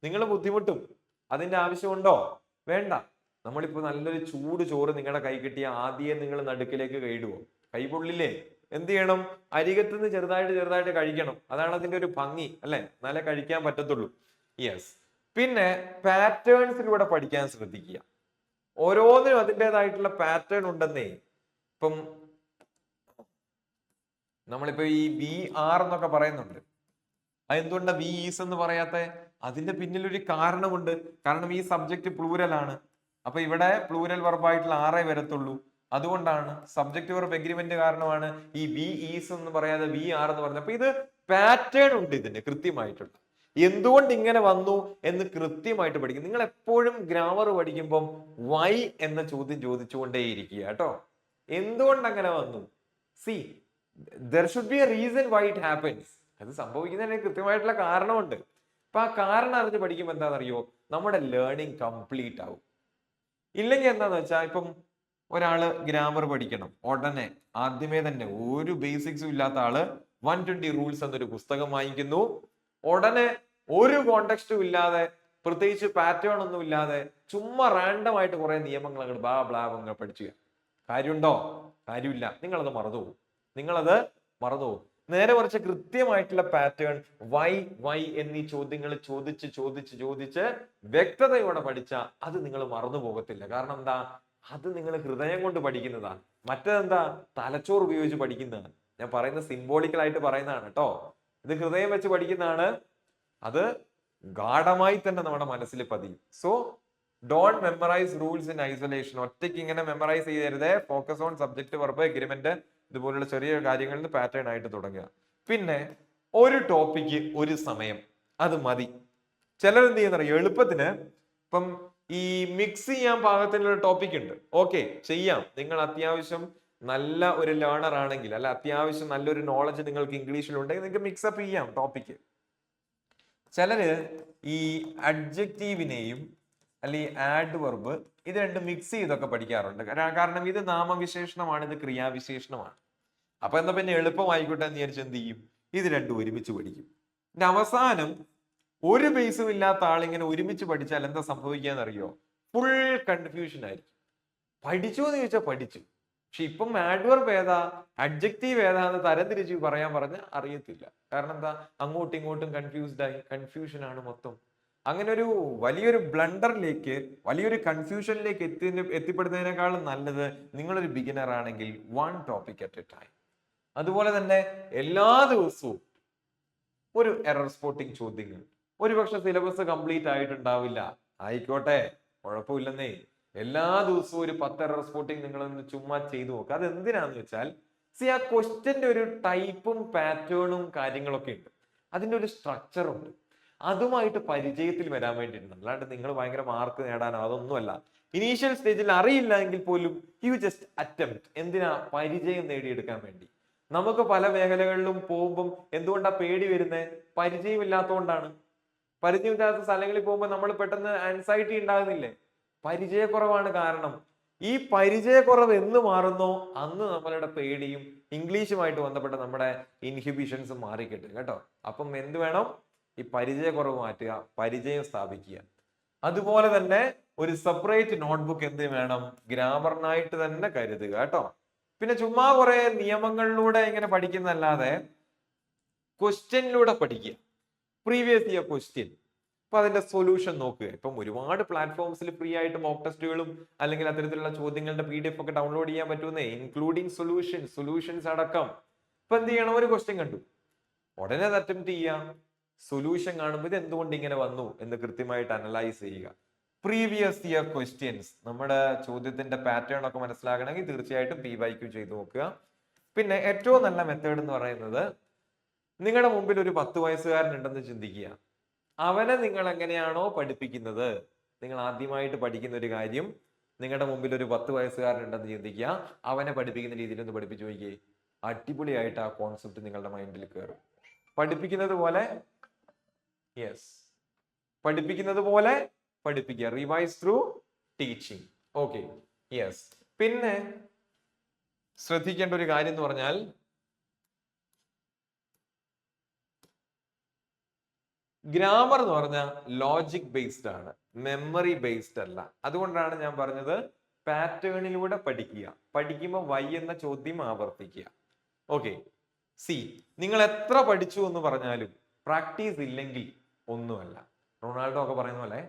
നിങ്ങൾ ബുദ്ധിമുട്ടും. അതിന്റെ ആവശ്യമുണ്ടോ? വേണ്ട. നമ്മളിപ്പോ നല്ലൊരു ചൂട് ചോറ് നിങ്ങളുടെ കൈ കിട്ടിയ ആദ്യം നിങ്ങൾ നടുക്കിലേക്ക് കൈയിടുവോ? കൈ പൊള്ളില്ലേ? എന്ത് ചെയ്യണം? അരികത്തുനിന്ന് ചെറുതായിട്ട് ചെറുതായിട്ട് കഴിക്കണം. അതാണ് അതിന്റെ ഒരു ഭംഗി, അല്ലെ? എന്നാലേ കഴിക്കാൻ പറ്റത്തുള്ളൂ. യെസ്. പിന്നെ പാറ്റേൺസിലൂടെ പഠിക്കാൻ ശ്രദ്ധിക്കുക. ഓരോന്നിനും അതിൻ്റെതായിട്ടുള്ള പാറ്റേൺ ഉണ്ടെന്നേ. ഇപ്പം നമ്മളിപ്പോ ഈ വി ആർ എന്നൊക്കെ പറയുന്നുണ്ട്. അതെന്തുകൊണ്ടാ വി ഈസ് എന്ന് പറയാത്ത? അതിന്റെ പിന്നിലൊരു കാരണമുണ്ട്. കാരണം ഈ സബ്ജക്റ്റ് പ്ലൂരൽ ആണ്. അപ്പൊ ഇവിടെ പ്ലൂരൽ വെർബായിട്ടുള്ള ആറേ വരത്തുള്ളൂ. അതുകൊണ്ടാണ് സബ്ജക്റ്റ് വെർബ് എഗ്രിമെന്റ് കാരണമാണ് ഈ വി ഈസ് എന്ന് പറയാതെ വി ആർ എന്ന് പറഞ്ഞത്. അപ്പൊ ഇത് പാറ്റേൺ ഉണ്ട് ഇതിന് കൃത്യമായിട്ടുള്ള. എന്തുകൊണ്ട് ഇങ്ങനെ വന്നു എന്ന് കൃത്യമായിട്ട് പഠിക്കും. നിങ്ങൾ എപ്പോഴും ഗ്രാമർ പഠിക്കുമ്പം വൈ എന്ന ചോദ്യം ചോദിച്ചുകൊണ്ടേയിരിക്കുക കേട്ടോ. എന്തുകൊണ്ട് അങ്ങനെ വന്നു? C, there should be A reason why it happens. അത് സംഭവിക്കുന്നതിന് കൃത്യമായിട്ടുള്ള കാരണമുണ്ട്. അപ്പൊ ആ കാരണം അറിഞ്ഞ് പഠിക്കുമ്പോൾ എന്താണെന്നറിയോ? നമ്മുടെ ലേണിംഗ് കംപ്ലീറ്റ് ആവും. ഇല്ലെങ്കിൽ എന്താന്ന് വെച്ചാൽ, ഇപ്പം ഒരാള് ഗ്രാമർ പഠിക്കണം, ഉടനെ ആദ്യമേ തന്നെ ഒരു ബേസിക്സും ഇല്ലാത്ത ആള് 120 റൂൾസ് എന്നൊരു പുസ്തകം വാങ്ങിക്കുന്നു. ഉടനെ ഒരു കോണ്ടെക്സ്റ്റും ഇല്ലാതെ, പ്രത്യേകിച്ച് പാറ്റേൺ ഒന്നും ഇല്ലാതെ, ചുമ്മാ റാൻഡം ആയിട്ട് കുറെ നിയമങ്ങൾ അങ്ങോട്ട് ബ്ലാ ബ്ലാ അങ്ങ് പഠിച്ചു. കാര്യമുണ്ടോ? കാര്യമില്ല. നിങ്ങളത് മറന്നുപോകും. നേരെ മറിച്ച് കൃത്യമായിട്ടുള്ള പാറ്റേൺ വൈ എന്നീ ചോദ്യങ്ങൾ ചോദിച്ച് വ്യക്തതയോടെ പഠിച്ചാൽ അത് നിങ്ങൾ മറന്നു പോകത്തില്ല. കാരണം എന്താ? അത് നിങ്ങൾ ഹൃദയം കൊണ്ട് പഠിക്കുന്നതാണ്. മറ്റേതെന്താ? തലച്ചോറ് ഉപയോഗിച്ച് പഠിക്കുന്നതാണ്. ഞാൻ പറയുന്നത് സിംബോളിക്കൽ ആയിട്ട് പറയുന്നതാണ് കേട്ടോ. ഇത് ഹൃദയം വെച്ച് പഠിക്കുന്നതാണ്. അത് ഗാഢമായി തന്നെ നമ്മുടെ മനസ്സിൽ പതിയും. So don't memorize rules in isolation. ഒറ്റയ്ക്ക് ഇങ്ങനെ മെമ്മറൈസ് ചെയ്യരുതേ. Focus on subject verb agreement, ഇതുപോലുള്ള ചെറിയ കാര്യങ്ങളിൽ പാറ്റേൺ ആയിട്ട് തുടങ്ങുക. പിന്നെ ഒരു ടോപ്പിക്ക് ഒരു സമയം, അത് മതി. ചിലരെന്ത് ചെയ്യുന്ന എളുപ്പത്തിന് ഇപ്പം ഈ മിക്സ് ചെയ്യാൻ പാകത്തിനുള്ള ടോപ്പിക് ഉണ്ട്, ഓക്കെ ചെയ്യാം. നിങ്ങൾ അത്യാവശ്യം നല്ല ഒരു ലേണർ ആണെങ്കിൽ, അല്ല അത്യാവശ്യം നല്ലൊരു നോളജ് നിങ്ങൾക്ക് ഇംഗ്ലീഷിലുണ്ടെങ്കിൽ നിങ്ങൾക്ക് മിക്സപ്പ് ചെയ്യാം ടോപ്പിക്ക്. ചിലര് ഈ അഡ്ജക്റ്റീവിനെയും അല്ലെങ്കിൽ ആഡ് വെർബ് ഇത് രണ്ടും മിക്സ് ചെയ്തൊക്കെ പഠിക്കാറുണ്ട്. കാരണം ഇത് നാമവിശേഷണമാണ്, ഇത് ക്രിയാവിശേഷണമാണ്. അപ്പൊ എന്താ പിന്നെ എളുപ്പമായിക്കോട്ടെ എന്ന് വിചാരിച്ച് എന്ത് ചെയ്യും? ഇത് രണ്ടും ഒരുമിച്ച് പഠിക്കും. പിന്നെ അവസാനം ഒരു ബേസും ഇല്ലാത്ത ആളിങ്ങനെ ഒരുമിച്ച് പഠിച്ചാൽ എന്താ സംഭവിക്കാന്ന് അറിയോ? ഫുൾ കൺഫ്യൂഷൻ ആയിരിക്കും. പഠിച്ചു എന്ന് ചോദിച്ചാൽ പഠിച്ചു, പക്ഷെ ഇപ്പം ആഡ്വർബ് ഏതാ അഡ്ജക്റ്റീവ് ഏതാന്ന് തരംതിരിച്ച് പറയാൻ പറഞ്ഞാൽ അറിയത്തില്ല. കാരണം എന്താ? അങ്ങോട്ടും ഇങ്ങോട്ടും കൺഫ്യൂഷൻ ആണ് മൊത്തം. അങ്ങനെ ഒരു വലിയൊരു ബ്ലണ്ടറിലേക്ക്, വലിയൊരു കൺഫ്യൂഷനിലേക്ക് എത്തിപ്പെടുന്നതിനേക്കാളും നല്ലത് നിങ്ങളൊരു ബിഗിനർ ആണെങ്കിൽ 1 ടോപ്പിക് അറ്റ് എ ടൈം. അതുപോലെ തന്നെ എല്ലാ ദിവസവും ഒരു എറർ സ്പോട്ടിംഗ് ചോദ്യങ്ങൾ. ഒരുപക്ഷെ സിലബസ് കംപ്ലീറ്റ് ആയിട്ടുണ്ടാവില്ല, ആയിക്കോട്ടെ, കുഴപ്പമില്ലെന്നേ. എല്ലാ ദിവസവും ഒരു 10 എറർ സ്പോട്ടിംഗ് നിങ്ങളൊന്ന് ചുമ്മാ ചെയ്തു നോക്കുക. അത് എന്തിനാന്ന് വെച്ചാൽ, ആ ക്വസ്റ്റ്യന്റെ ഒരു ടൈപ്പും പാറ്റേണും കാര്യങ്ങളൊക്കെ ഉണ്ട്, അതിന്റെ ഒരു സ്ട്രക്ചർ ഉണ്ട്. അതുമായിട്ട് പരിചയത്തിൽ വരാൻ വേണ്ടിയിട്ടുണ്ട്. അല്ലാണ്ട് നിങ്ങൾ ഭയങ്കര മാർക്ക് നേടാനോ അതൊന്നുമല്ല. ഇനീഷ്യൽ സ്റ്റേജിൽ അറിയില്ല എങ്കിൽ പോലും യു ജസ്റ്റ് അറ്റംപ്റ്റ്. എന്തിനാ? പരിചയം നേടിയെടുക്കാൻ വേണ്ടി. നമുക്ക് പല മേഖലകളിലും പോകുമ്പം എന്തുകൊണ്ടാ പേടി വരുന്നത്? പരിചയമില്ലാത്തതുകൊണ്ടാണ്. പരിചയമില്ലാത്ത സ്ഥലങ്ങളിൽ പോകുമ്പോൾ നമ്മൾ പെട്ടെന്ന് ആൻസൈറ്റി ഉണ്ടാകുന്നില്ലേ? പരിചയക്കുറവാണ് കാരണം. ഈ പരിചയക്കുറവ് എന്ന് മാറുന്നോ അന്ന് നമ്മളുടെ പേടിയും ഇംഗ്ലീഷുമായിട്ട് ബന്ധപ്പെട്ട നമ്മുടെ ഇൻഹിബിഷൻസും മാറിക്കിട്ടും കേട്ടോ. അപ്പം എന്ത് വേണം? ഈ പരിചയക്കുറവ് മാറ്റുക, പരിചയം സ്ഥാപിക്കുക. അതുപോലെ തന്നെ ഒരു സെപ്പറേറ്റ് നോട്ട്ബുക്ക് എന്ത് വേണം? ഗ്രാമറിനായിട്ട് തന്നെ കരുതുക കേട്ടോ. പിന്നെ ചുമ്മാ കുറെ നിയമങ്ങളിലൂടെ ഇങ്ങനെ പഠിക്കുന്നല്ലാതെ ക്വസ്റ്റ്യനിലൂടെ പഠിക്കുക. പ്രീവിയസ് ഇയർ ക്വസ്റ്റ്യൻ, അപ്പൊ അതിന്റെ സൊല്യൂഷൻ നോക്കുക. ഇപ്പം ഒരുപാട് പ്ലാറ്റ്ഫോംസിൽ ഫ്രീ ആയിട്ട് മോക്ക് ടെസ്റ്റുകളും അല്ലെങ്കിൽ അത്തരത്തിലുള്ള ചോദ്യങ്ങളുടെ PDF ഒക്കെ ഡൗൺലോഡ് ചെയ്യാൻ പറ്റുന്നേ, ഇൻക്ലൂഡിങ് സൊല്യൂഷൻസ് അടക്കം. ഇപ്പൊ എന്ത് ചെയ്യണം? ഒരു ക്വസ്റ്റ്യൻ കണ്ടു, ഉടനെ അത് അറ്റംപ്റ്റ് ചെയ്യാം. സൊല്യൂഷൻ കാണുമ്പോൾ ഇത് എന്തുകൊണ്ട് ഇങ്ങനെ വന്നു എന്ന് കൃത്യമായിട്ട് അനലൈസ് ചെയ്യുക. പ്രീവിയസ് ഇയർ ക്വസ്റ്റ്യൻസ്, നമ്മുടെ ചോദ്യത്തിന്റെ പാറ്റേൺ ഒക്കെ മനസ്സിലാക്കണമെങ്കിൽ തീർച്ചയായിട്ടും PYQ ചെയ്ത് നോക്കുക. പിന്നെ ഏറ്റവും നല്ല മെത്തേഡ് എന്ന് പറയുന്നത്, നിങ്ങളുടെ മുമ്പിൽ ഒരു 10 വയസ്സുകാരൻ ഉണ്ടെന്ന് ചിന്തിക്കുക. അവനെ നിങ്ങൾ എങ്ങനെയാണോ പഠിപ്പിക്കുന്നത്, നിങ്ങൾ ആദ്യമായിട്ട് പഠിക്കുന്ന ഒരു കാര്യം, നിങ്ങളുടെ മുമ്പിൽ ഒരു 10 വയസ്സുകാരൻ ഉണ്ടെന്ന് ചിന്തിക്കുക. അവനെ പഠിപ്പിക്കുന്ന രീതിയിൽ ഒന്ന് പഠിപ്പിച്ചു നോക്കിയേ. അടിപൊളിയായിട്ട് ആ കോൺസെപ്റ്റ് നിങ്ങളുടെ മൈൻഡിൽ കയറും. പഠിപ്പിക്കുന്നത് പോലെ പഠിപ്പിക്കുക. Revise through teaching. Okay, yes. പിന്നെ ശ്രദ്ധിക്കേണ്ട ഒരു കാര്യം എന്ന് പറഞ്ഞാൽ ഗ്രാമർ എന്ന് പറഞ്ഞാൽ ലോജിക് ബേസ്ഡ് ആണ്, മെമ്മറി ബേസ്ഡ് അല്ല. അതുകൊണ്ടാണ് ഞാൻ പറഞ്ഞത് പാറ്റേണിലൂടെ പഠിക്കുക. പഠിക്കുമ്പോൾ വൈ എന്ന ചോദ്യം ആവർത്തിക്കുക. ഓക്കെ. സി, നിങ്ങൾ എത്ര പഠിച്ചു എന്ന് പറഞ്ഞാലും പ്രാക്ടീസ് ഇല്ലെങ്കിൽ ഒന്നുമല്ല. റൊണാൾഡോ ഒക്കെ പറയുന്ന പോലെ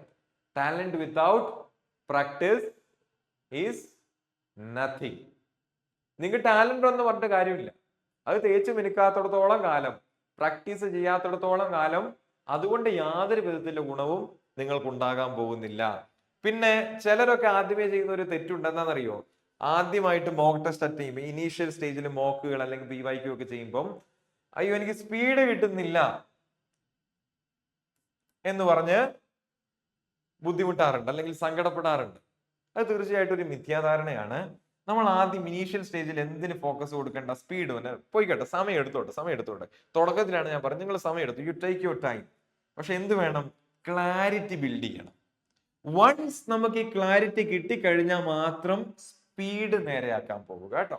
talent without practice is nothing. നിങ്ങൾക്ക് ടാലന്റ് ഒന്നും പറഞ്ഞിട്ട് കാര്യമില്ല. അത് തേച്ച് മിനുക്കാത്തിടത്തോളം കാലം, പ്രാക്ടീസ് ചെയ്യാത്തിടത്തോളം കാലം അതുകൊണ്ട് യാതൊരു വിധത്തിലുള്ള ഗുണവും നിങ്ങൾക്ക് ഉണ്ടാകാൻ പോകുന്നില്ല. പിന്നെ ചിലരൊക്കെ ആദ്യമേ ചെയ്യുന്ന ഒരു തെറ്റുണ്ടെന്നറിയോ? ആദ്യമായിട്ട് മോക്ക് ടെസ്റ്റ് അറ്റൻഡ് ചെയ്യുമ്പോൾ ഇനീഷ്യൽ സ്റ്റേജിൽ മോക്കുകൾ അല്ലെങ്കിൽ PYQ ഒക്കെ ചെയ്യുമ്പം അയ്യോ എനിക്ക് സ്പീഡ് കിട്ടുന്നില്ല എന്ന് പറഞ്ഞ് ബുദ്ധിമുട്ടാറുണ്ട് അല്ലെങ്കിൽ സങ്കടപ്പെടാറുണ്ട്. അത് തീർച്ചയായിട്ടും ഒരു മിഥ്യാധാരണയാണ്. നമ്മൾ ആദ്യം ഇനീഷ്യൽ സ്റ്റേജിൽ എന്തിന് ഫോക്കസ് കൊടുക്കേണ്ട? സ്പീഡ് തന്നെ പോയിക്കോട്ടെ, സമയം എടുത്തോട്ടെ. തുടക്കത്തിലാണ് ഞാൻ പറഞ്ഞത് നിങ്ങൾ സമയം എടുത്തു, യു ടേക്ക് യുവർ ടൈം. പക്ഷെ എന്ത് വേണം? ക്ലാരിറ്റി ബിൽഡ് ചെയ്യണം. വൺസ് നമുക്ക് ഈ ക്ലാരിറ്റി കിട്ടിക്കഴിഞ്ഞാൽ മാത്രം സ്പീഡ് നേരെയാക്കാൻ പോവുക കേട്ടോ.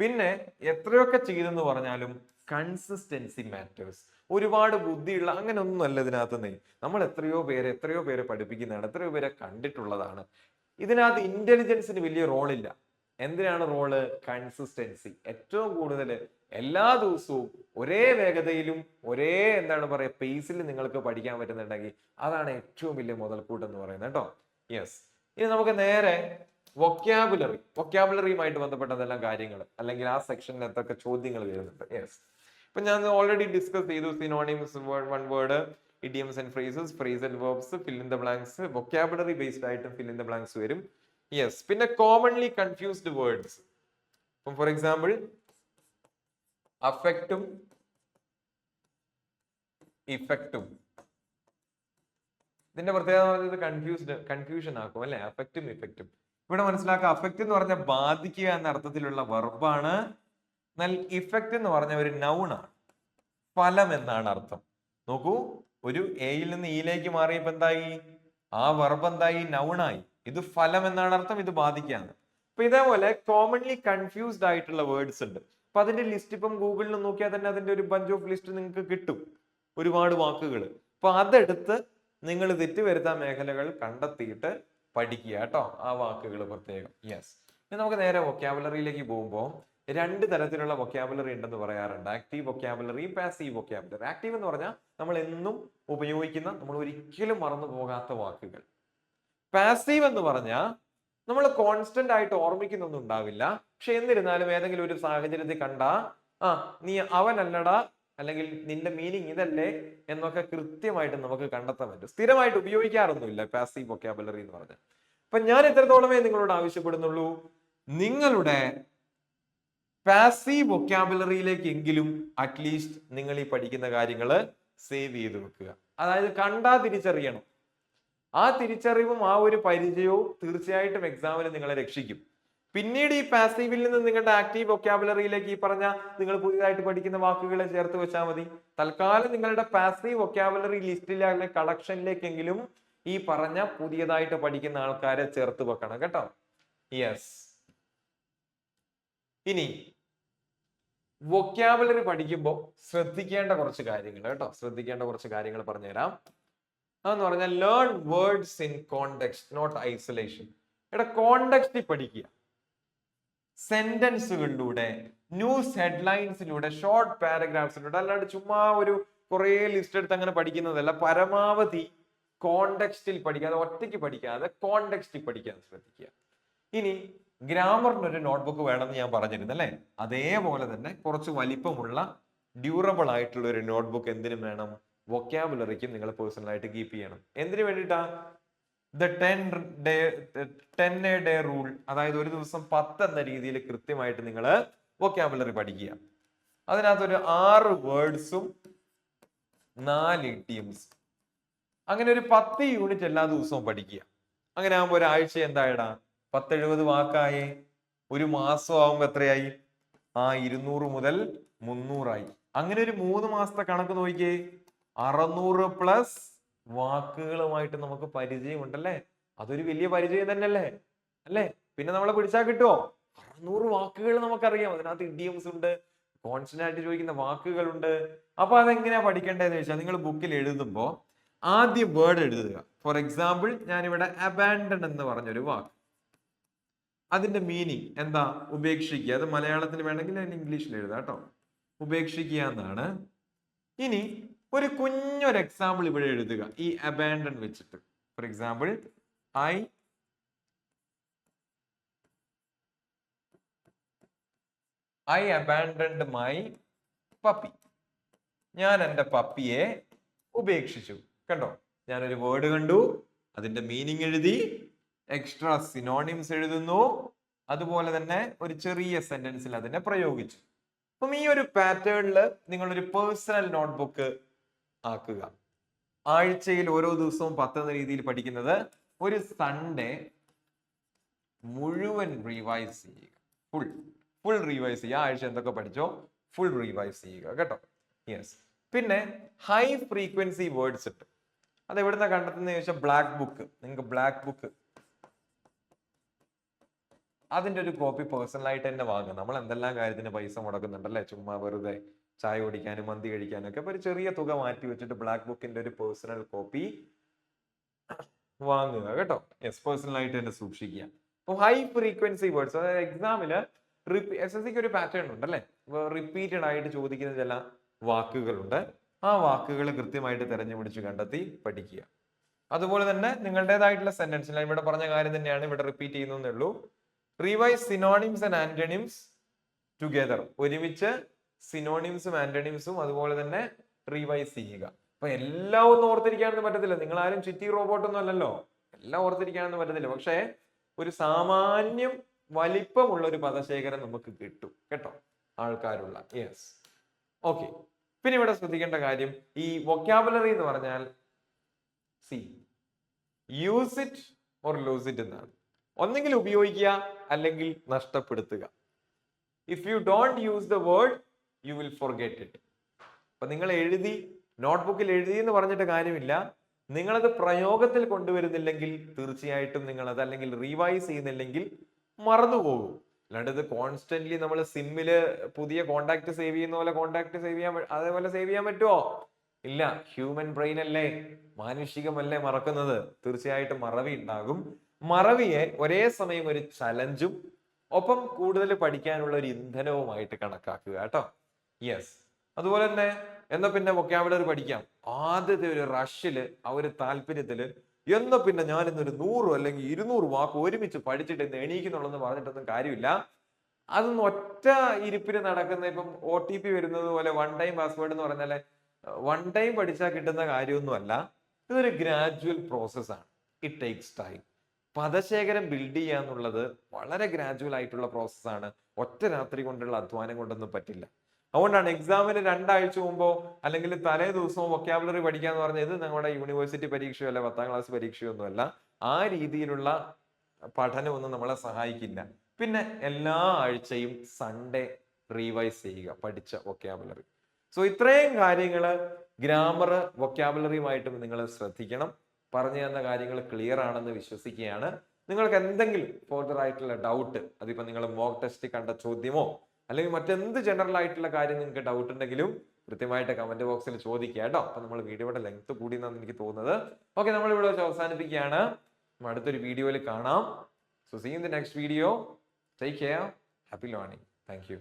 പിന്നെ എത്രയൊക്കെ ചെയ്തെന്ന് പറഞ്ഞാലും കൺസിസ്റ്റൻസി മാറ്റേഴ്സ്. ഒരുപാട് ബുദ്ധിയുള്ള അങ്ങനെ ഒന്നും അല്ല ഇതിനകത്ത്. നമ്മൾ എത്രയോ പേരെ പഠിപ്പിക്കുന്നതാണ്, എത്രയോ പേരെ കണ്ടിട്ടുള്ളതാണ്. ഇതിനകത്ത് ഇന്റലിജൻസിന് വലിയ റോളില്ല. എന്തിനാണ് റോള്? കൺസിസ്റ്റൻസി. ഏറ്റവും കൂടുതൽ എല്ലാ ദിവസവും ഒരേ വേഗതയിലും ഒരേ പേസിൽ നിങ്ങൾക്ക് പഠിക്കാൻ പറ്റുന്നുണ്ടെങ്കിൽ അതാണ് ഏറ്റവും വലിയ മുതൽക്കൂട്ട് എന്ന് പറയുന്നത് കേട്ടോ. യെസ്. ഇനി നമുക്ക് നേരെ വൊക്കാബുലറിയുമായിട്ട് ബന്ധപ്പെട്ടതെല്ലാം കാര്യങ്ങൾ അല്ലെങ്കിൽ ആ സെക്ഷനിൽ എന്തൊക്കെ ചോദ്യങ്ങൾ വരുന്നുണ്ട്. യെസ്. ഇപ്പൊ ഞാൻ ഓൾറെഡി ഡിസ്കസ് ചെയ്തു synonyms, one word, idioms and phrases, phrase and verbs, fill in the blanks. Vocabulary based ആയിട്ടും ഫിൽ ഇൻ ദ ബ്ലാങ്ക്സ് വരും. യെസ്. പിന്നെ commonly confused words. For example അഫക്റ്റും ഇഫക്റ്റും. ഇതിന്റെ പ്രത്യേകത പറഞ്ഞത് കൺഫ്യൂഷൻ ആക്കും അല്ലെ? അഫക്റ്റും ഇഫക്റ്റും. ഇവിടെ മനസ്സിലാക്കുക, അഫക്റ്റ് എന്ന് പറഞ്ഞാൽ ബാധിക്കുക എന്ന അർത്ഥത്തിലുള്ള വെർബാണ്. എന്നാൽ ഇഫക്റ്റ് എന്ന് പറഞ്ഞ ഒരു നൗൺ ആണ്, ഫലം എന്നാണ് അർത്ഥം. നോക്കൂ, ഒരു എയിൽ നിന്ന് ഇയിലേക്ക് മാറിയപ്പോ എന്തായി? ആ വെർബ് എന്തായി? നൗണായി. ഇത് ഫലം എന്നാണ് അർത്ഥം, ഇത് ബാധിക്കാന്ന്. അപ്പൊ ഇതേപോലെ കോമൺലി കൺഫ്യൂസ്ഡ് ആയിട്ടുള്ള വേർഡ്സ് ഉണ്ട്. അപ്പൊ അതിന്റെ ലിസ്റ്റ് ഇപ്പം ഗൂഗിളിൽ നോക്കിയാൽ തന്നെ അതിന്റെ ഒരു ബഞ്ച് ഓഫ് ലിസ്റ്റ് നിങ്ങൾക്ക് കിട്ടും, ഒരുപാട് വാക്കുകൾ. അപ്പൊ അതെടുത്ത് നിങ്ങൾ തെറ്റുവരുത്താൻ മേഖലകൾ കണ്ടെത്തിയിട്ട് പഠിക്കുക കേട്ടോ, ആ വാക്കുകൾ പ്രത്യേകം. യെസ്. ഇനി നമുക്ക് നേരെ വൊക്കാബുലറിയിലേക്ക് പോകുമ്പോൾ രണ്ട് തരത്തിലുള്ള വൊക്കാബുലറി ഉണ്ടെന്ന് പറയാറുണ്ട്. Active vocabulary, passive vocabulary. Active എന്ന് പറഞ്ഞാൽ നമ്മൾ എന്നും ഉപയോഗിക്കുന്ന, നമ്മൾ ഒരിക്കലും മറന്നു പോകാത്ത വാക്കുകൾ. പാസീവ് എന്ന് പറഞ്ഞാൽ നമ്മൾ കോൺസ്റ്റന്റ് ആയിട്ട് ഓർമ്മിക്കുന്നൊന്നും ഉണ്ടാവില്ല. പക്ഷെ എന്നിരുന്നാലും ഏതെങ്കിലും ഒരു സാഹചര്യത്തിൽ കണ്ടാ നീ അവനല്ലടാ അല്ലെങ്കിൽ നിന്റെ മീനിങ് ഇതല്ലേ എന്നൊക്കെ കൃത്യമായിട്ട് നമുക്ക് കണ്ടെത്താൻ പറ്റും. സ്ഥിരമായിട്ട് ഉപയോഗിക്കാറൊന്നുമില്ല പാസീവ് വൊക്കാബുലറി എന്ന് പറഞ്ഞാൽ. അപ്പൊ ഞാൻ ഇത്രത്തോളമേ നിങ്ങളോട് ആവശ്യപ്പെടുന്നുള്ളൂ, നിങ്ങളുടെ പാസീവ് വൊക്കാബുലറിയിലേക്ക് എങ്കിലും അറ്റ്ലീസ്റ്റ് നിങ്ങൾ ഈ പഠിക്കുന്ന കാര്യങ്ങൾ സേവ് ചെയ്ത് വെക്കുക. അതായത് കണ്ടാ തിരിച്ചറിയണം. ആ തിരിച്ചറിവും ആ ഒരു പരിചയവും തീർച്ചയായിട്ടും എക്സാമിൽ നിങ്ങളെ രക്ഷിക്കും. പിന്നീട് ഈ പാസീവിൽ നിന്ന് നിങ്ങളുടെ ആക്റ്റീവ് വൊക്കാബുലറിയിലേക്ക് ഈ പറഞ്ഞ നിങ്ങൾ പുതിയതായിട്ട് പഠിക്കുന്ന വാക്കുകളെ ചേർത്ത് വെച്ചാൽ മതി. തൽക്കാലം നിങ്ങളുടെ പാസീവ് വൊക്കാബുലറി ലിസ്റ്റിലെ അല്ലെങ്കിൽ കളക്ഷനിലേക്കെങ്കിലും ഈ പറഞ്ഞ പുതിയതായിട്ട് പഠിക്കുന്ന ആൾക്കാരെ ചേർത്ത് വെക്കണം കേട്ടോ. യെസ്. ഇനി വൊക്കാബുലറി പഠിക്കുമ്പോൾ ശ്രദ്ധിക്കേണ്ട കുറച്ച് കാര്യങ്ങൾ കേട്ടോ, ശ്രദ്ധിക്കേണ്ട കുറച്ച് കാര്യങ്ങൾ പറഞ്ഞുതരാം. അതെന്ന് പറഞ്ഞാൽ learn words in context, not isolation. ഇവിടെ കോണ്ടെക്സ്റ്റിൽ പഠിക്കുക, സെന്റൻസുകളിലൂടെ, ന്യൂസ് ഹെഡ്ലൈൻസിലൂടെ, ഷോർട്ട് പാരഗ്രാഫ്സിലൂടെ, അല്ലാണ്ട് ചുമ്മാ ഒരു കുറെ ലിസ്റ്റ് എടുത്ത് അങ്ങനെ പഠിക്കുന്നതല്ല. പരമാവധി കോണ്ടെക്സ്റ്റിൽ പഠിക്കാതെ, ഒറ്റയ്ക്ക് പഠിക്കാതെ കോണ്ടെക്സ്റ്റിൽ പഠിക്കാൻ ശ്രദ്ധിക്കുക. ഇനി ഗ്രാമറിനൊരു നോട്ട്ബുക്ക് വേണമെന്ന് ഞാൻ പറഞ്ഞിരുന്നു അല്ലെ? അതേപോലെ തന്നെ കുറച്ച് വലിപ്പമുള്ള ഡ്യൂറബിൾ ആയിട്ടുള്ള ഒരു നോട്ട്ബുക്ക് എന്തിനും വേണം? വൊക്കാബുലറിക്കും നിങ്ങൾ പേഴ്സണൽ ആയിട്ട് കീപ്പ് ചെയ്യണം. എന്തിനു വേണ്ടിയിട്ടാ? ദ 10 ഡേ റൂൾ, അതായത് ഒരു ദിവസം 10 എന്ന രീതിയിൽ കൃത്യമായിട്ട് നിങ്ങൾ വൊക്കാബുലറി പഠിക്കുക. അതിനകത്തൊരു 6 വേർഡ്സും 4 ഇഡിയംസ്, അങ്ങനെ ഒരു 10 യൂണിറ്റ് എല്ലാ ദിവസവും പഠിക്കുക. അങ്ങനെ ആകുമ്പോൾ ഒരാഴ്ച എന്തായടാ 1070 വാക്കായേ. ഒരു മാസം ആവുമ്പോ എത്രയായി? 200 മുതൽ 300 ആയി. അങ്ങനെ ഒരു 3 മാസത്തെ കണക്ക് നോക്കിയേ, 600+ വാക്കുകളുമായിട്ട് നമുക്ക് പരിചയമുണ്ടല്ലേ? അതൊരു വലിയ പരിചയം തന്നെയല്ലേ അല്ലേ? പിന്നെ നമ്മളെ പിടിച്ചാൽ കിട്ടുമോ? 600 വാക്കുകൾ നമുക്കറിയാം. അതിനകത്ത് ഇഡിയംസ് ഉണ്ട്, കോൺസ്റ്റന്റ് ആയിട്ട് ചോദിക്കുന്ന വാക്കുകളുണ്ട്. അപ്പൊ അതെങ്ങനെയാ പഠിക്കേണ്ടതെന്ന് വെച്ചാൽ നിങ്ങൾ ബുക്കിൽ എഴുതുമ്പോൾ ആദ്യം വേർഡ് എഴുതുക. ഫോർ എക്സാമ്പിൾ ഞാനിവിടെ അബാൻഡൺ എന്ന് പറഞ്ഞൊരു വാക്ക്, അതിന്റെ മീനിങ് എന്താ? ഉപേക്ഷിക്കുക. അത് മലയാളത്തിൽ വേണമെങ്കിൽ ഞാൻ ഇംഗ്ലീഷിൽ എഴുതാം കേട്ടോ. ഉപേക്ഷിക്കുക എന്നാണ്. ഇനി ഒരു കുഞ്ഞൊരു എക്സാമ്പിൾ ഇവിടെ എഴുതുക ഈ അബാൻഡൺ വെച്ചിട്ട്. For example I abandoned my puppy. ഞാൻ എൻ്റെ പപ്പിയെ ഉപേക്ഷിച്ചു. കണ്ടോ, ഞാനൊരു വേർഡ് കണ്ടു, അതിന്റെ മീനിങ് എഴുതി, എക്സ്ട്രാ സിനോണിംസ് എഴുതുന്നു, അതുപോലെ തന്നെ ഒരു ചെറിയ സെന്റൻസിൽ അതിനെ പ്രയോഗിച്ചു. അപ്പം ഈ ഒരു പാറ്റേണിൽ നിങ്ങളൊരു പേഴ്സണൽ നോട്ട്ബുക്ക് ആക്കുക. ആഴ്ചയിൽ ഓരോ ദിവസവും 10 എന്ന രീതിയിൽ പഠിക്കുന്നത്, ഒരു സൺഡേ മുഴുവൻ റിവൈസ് ചെയ്യുക. ഫുൾ റിവൈസ് ചെയ്യുക. ആഴ്ച എന്തൊക്കെ പഠിച്ചോ ഫുൾ റിവൈസ് ചെയ്യുക കേട്ടോ. യെസ്. പിന്നെ ഹൈ ഫ്രീക്വൻസി വേർഡ്സ് ഇട്ട് അത് എവിടുന്ന കണ്ടെത്തുന്ന ചോദിച്ചാൽ ബ്ലാക്ക് ബുക്ക്. നിങ്ങൾക്ക് ബ്ലാക്ക് ബുക്ക് അതിന്റെ ഒരു കോപ്പി പേഴ്സണലായിട്ട് തന്നെ വാങ്ങുക. നമ്മൾ എന്തെല്ലാം കാര്യത്തിന് പൈസ മുടക്കുന്നുണ്ടല്ലേ, ചുമ്മാ വെറുതെ ചായ കുടിക്കാനും മന്തി കഴിക്കാനും ഒക്കെ. അപ്പൊ ഒരു ചെറിയ തുക മാറ്റി വെച്ചിട്ട് ബ്ലാക്ക് ബുക്കിന്റെ ഒരു പേഴ്സണൽ കോപ്പി വാങ്ങുക കേട്ടോ. യെസ്, പേഴ്സണലായിട്ട് തന്നെ സൂക്ഷിക്കുക. അപ്പൊ ഹൈ ഫ്രീക്വൻസി വേർഡ്സ്, അതായത് എക്സാമില് SSCക്ക് ഒരു പാറ്റേൺ ഉണ്ട് അല്ലെ, റിപ്പീറ്റഡ് ആയിട്ട് ചോദിക്കുന്ന ചില വാക്കുകളുണ്ട്. ആ വാക്കുകൾ കൃത്യമായിട്ട് തെരഞ്ഞുപിടിച്ച് കണ്ടെത്തി പഠിക്കുക. അതുപോലെ തന്നെ നിങ്ങളുടേതായിട്ടുള്ള സെന്റൻസ്, ഞാൻ ഇവിടെ പറഞ്ഞ കാര്യം തന്നെയാണ് ഇവിടെ റിപ്പീറ്റ് ചെയ്യുന്നേ ഉള്ളൂ. Revise synonyms and ആന്റണിംസ് together. ഒരുമിച്ച് സിനോണിംസും ആന്റണിംസും അതുപോലെ തന്നെ റിവൈസ് ചെയ്യുക. അപ്പൊ എല്ലാം ഒന്നും ഓർത്തിരിക്കാനൊന്നും പറ്റത്തില്ല. നിങ്ങൾ ആരും ചിറ്റി റോബോട്ടൊന്നും അല്ലല്ലോ, എല്ലാം ഓർത്തിരിക്കാനൊന്നും പറ്റത്തില്ല. പക്ഷേ ഒരു സാമാന്യം വലിപ്പമുള്ള ഒരു പദശേഖരം നമുക്ക് കിട്ടും കേട്ടോ, ആൾക്കാരുള്ള. Yes, okay. പിന്നെ ഇവിടെ ശ്രദ്ധിക്കേണ്ട കാര്യം, ഈ വൊക്കാബുലറി എന്ന് പറഞ്ഞാൽ use it or lose it എന്നാണ്. ഒന്നെങ്കിൽ ഉപയോഗിക്കുക അല്ലെങ്കിൽ നഷ്ടപ്പെടുത്തുക. If you don't use the word you will forget it. അപ്പൊ നിങ്ങൾ എഴുതി നോട്ട്ബുക്കിൽ എഴുതി എന്ന് പറഞ്ഞിട്ട് കാര്യമില്ല. നിങ്ങളത് പ്രയോഗത്തിൽ കൊണ്ടുവരുന്നില്ലെങ്കിൽ തീർച്ചയായിട്ടും നിങ്ങളത്, അല്ലെങ്കിൽ റിവൈസ് ചെയ്യുന്നില്ലെങ്കിൽ മറന്നുപോകും. അല്ലാണ്ട് ഇത് കോൺസ്റ്റന്റ്ലി നമ്മൾ സിമ്മില് പുതിയ കോണ്ടാക്ട് സേവ് ചെയ്യുന്ന പോലെ കോണ്ടാക്ട് സേവ് ചെയ്യാൻ, അതേപോലെ സേവ് ചെയ്യാൻ പറ്റുമോ? ഇല്ല. ഹ്യൂമൻ ബ്രെയിൻ അല്ലേ, മാനുഷികമല്ലേ മറക്കുന്നത്. തീർച്ചയായിട്ടും മറവി ഉണ്ടാകും. മറവിയെ ഒരേ സമയം ഒരു ചലഞ്ചും ഒപ്പം കൂടുതൽ പഠിക്കാനുള്ള ഒരു ഇന്ധനവുമായിട്ട് കണക്കാക്കുക കേട്ടോ. യെസ്. അതുപോലെ തന്നെ എന്നാ പിന്നെ വൊക്കാബുലറി പഠിക്കാം. ആദ്യത്തെ ഒരു റഷില്, ആ ഒരു താല്പര്യത്തില് എന്നാ പിന്നെ ഞാൻ ഇന്നൊരു 100 അല്ലെങ്കിൽ 200 വാക്ക് ഒരുമിച്ച് പഠിച്ചിട്ട് ഇന്ന് എണീക്കുന്നുള്ളെന്ന് പറഞ്ഞിട്ടൊന്നും കാര്യമില്ല. അതൊന്നും ഒറ്റ ഇരിപ്പിന് നടക്കുന്ന, ഇപ്പം OTP വരുന്നത് പോലെ വൺ ടൈം പാസ്വേഡ് എന്ന് പറഞ്ഞാല് വൺ ടൈം പഠിച്ചാൽ കിട്ടുന്ന കാര്യമൊന്നുമല്ല. ഇതൊരു ഗ്രാജുവൽ പ്രോസസ്സാണ്. It takes time. പദശേഖരം ബിൽഡ് ചെയ്യുക എന്നുള്ളത് വളരെ ഗ്രാജുവൽ ആയിട്ടുള്ള പ്രോസസ്സാണ്. ഒറ്റ രാത്രി കൊണ്ടുള്ള അധ്വാനം കൊണ്ടൊന്നും പറ്റില്ല. അതുകൊണ്ടാണ് എക്സാമിന് 2 ആഴ്ച മുമ്പോ അല്ലെങ്കിൽ തലേ ദിവസവും വൊക്കാബുലറി പഠിക്കാന്ന് പറഞ്ഞാൽ ഇത് നമ്മുടെ യൂണിവേഴ്സിറ്റി പരീക്ഷയോ അല്ല 10ാം ക്ലാസ് പരീക്ഷയോ ഒന്നുമല്ല. ആ രീതിയിലുള്ള പഠനമൊന്നും നമ്മളെ സഹായിക്കില്ല. പിന്നെ എല്ലാ ആഴ്ചയും സൺഡേ റീവൈസ് ചെയ്യുക പഠിച്ച വൊക്കാബുലറി. സോ ഇത്രയും കാര്യങ്ങള് ഗ്രാമർ വൊക്കാബുലറിയുമായിട്ടും നിങ്ങൾ ശ്രദ്ധിക്കണം. പറഞ്ഞു തന്ന കാര്യങ്ങൾ ക്ലിയർ ആണെന്ന് വിശ്വസിക്കുകയാണ്. നിങ്ങൾക്ക് എന്തെങ്കിലും ഫർദർ ആയിട്ടുള്ള ഡൗട്ട്, അതിപ്പോ നിങ്ങൾ മോക്ക് ടെസ്റ്റ് കണ്ട ചോദ്യമോ അല്ലെങ്കിൽ മറ്റെന്ത് ജനറൽ ആയിട്ടുള്ള കാര്യം നിങ്ങൾക്ക് ഡൗട്ട് ഉണ്ടെങ്കിലും കൃത്യമായിട്ട് കമന്റ് ബോക്സിൽ ചോദിക്കുക കേട്ടോ. അപ്പൊ നമ്മൾ വീഡിയോയുടെ ലെങ്ത് കൂടി എന്നാണ് എനിക്ക് തോന്നുന്നത്. ഓക്കെ, നമ്മൾ ഇവിടെ വെച്ച് അവസാനിപ്പിക്കുകയാണ്. അടുത്തൊരു വീഡിയോയിൽ കാണാം. So see in the next video. Take care. Happy learning. Thank U.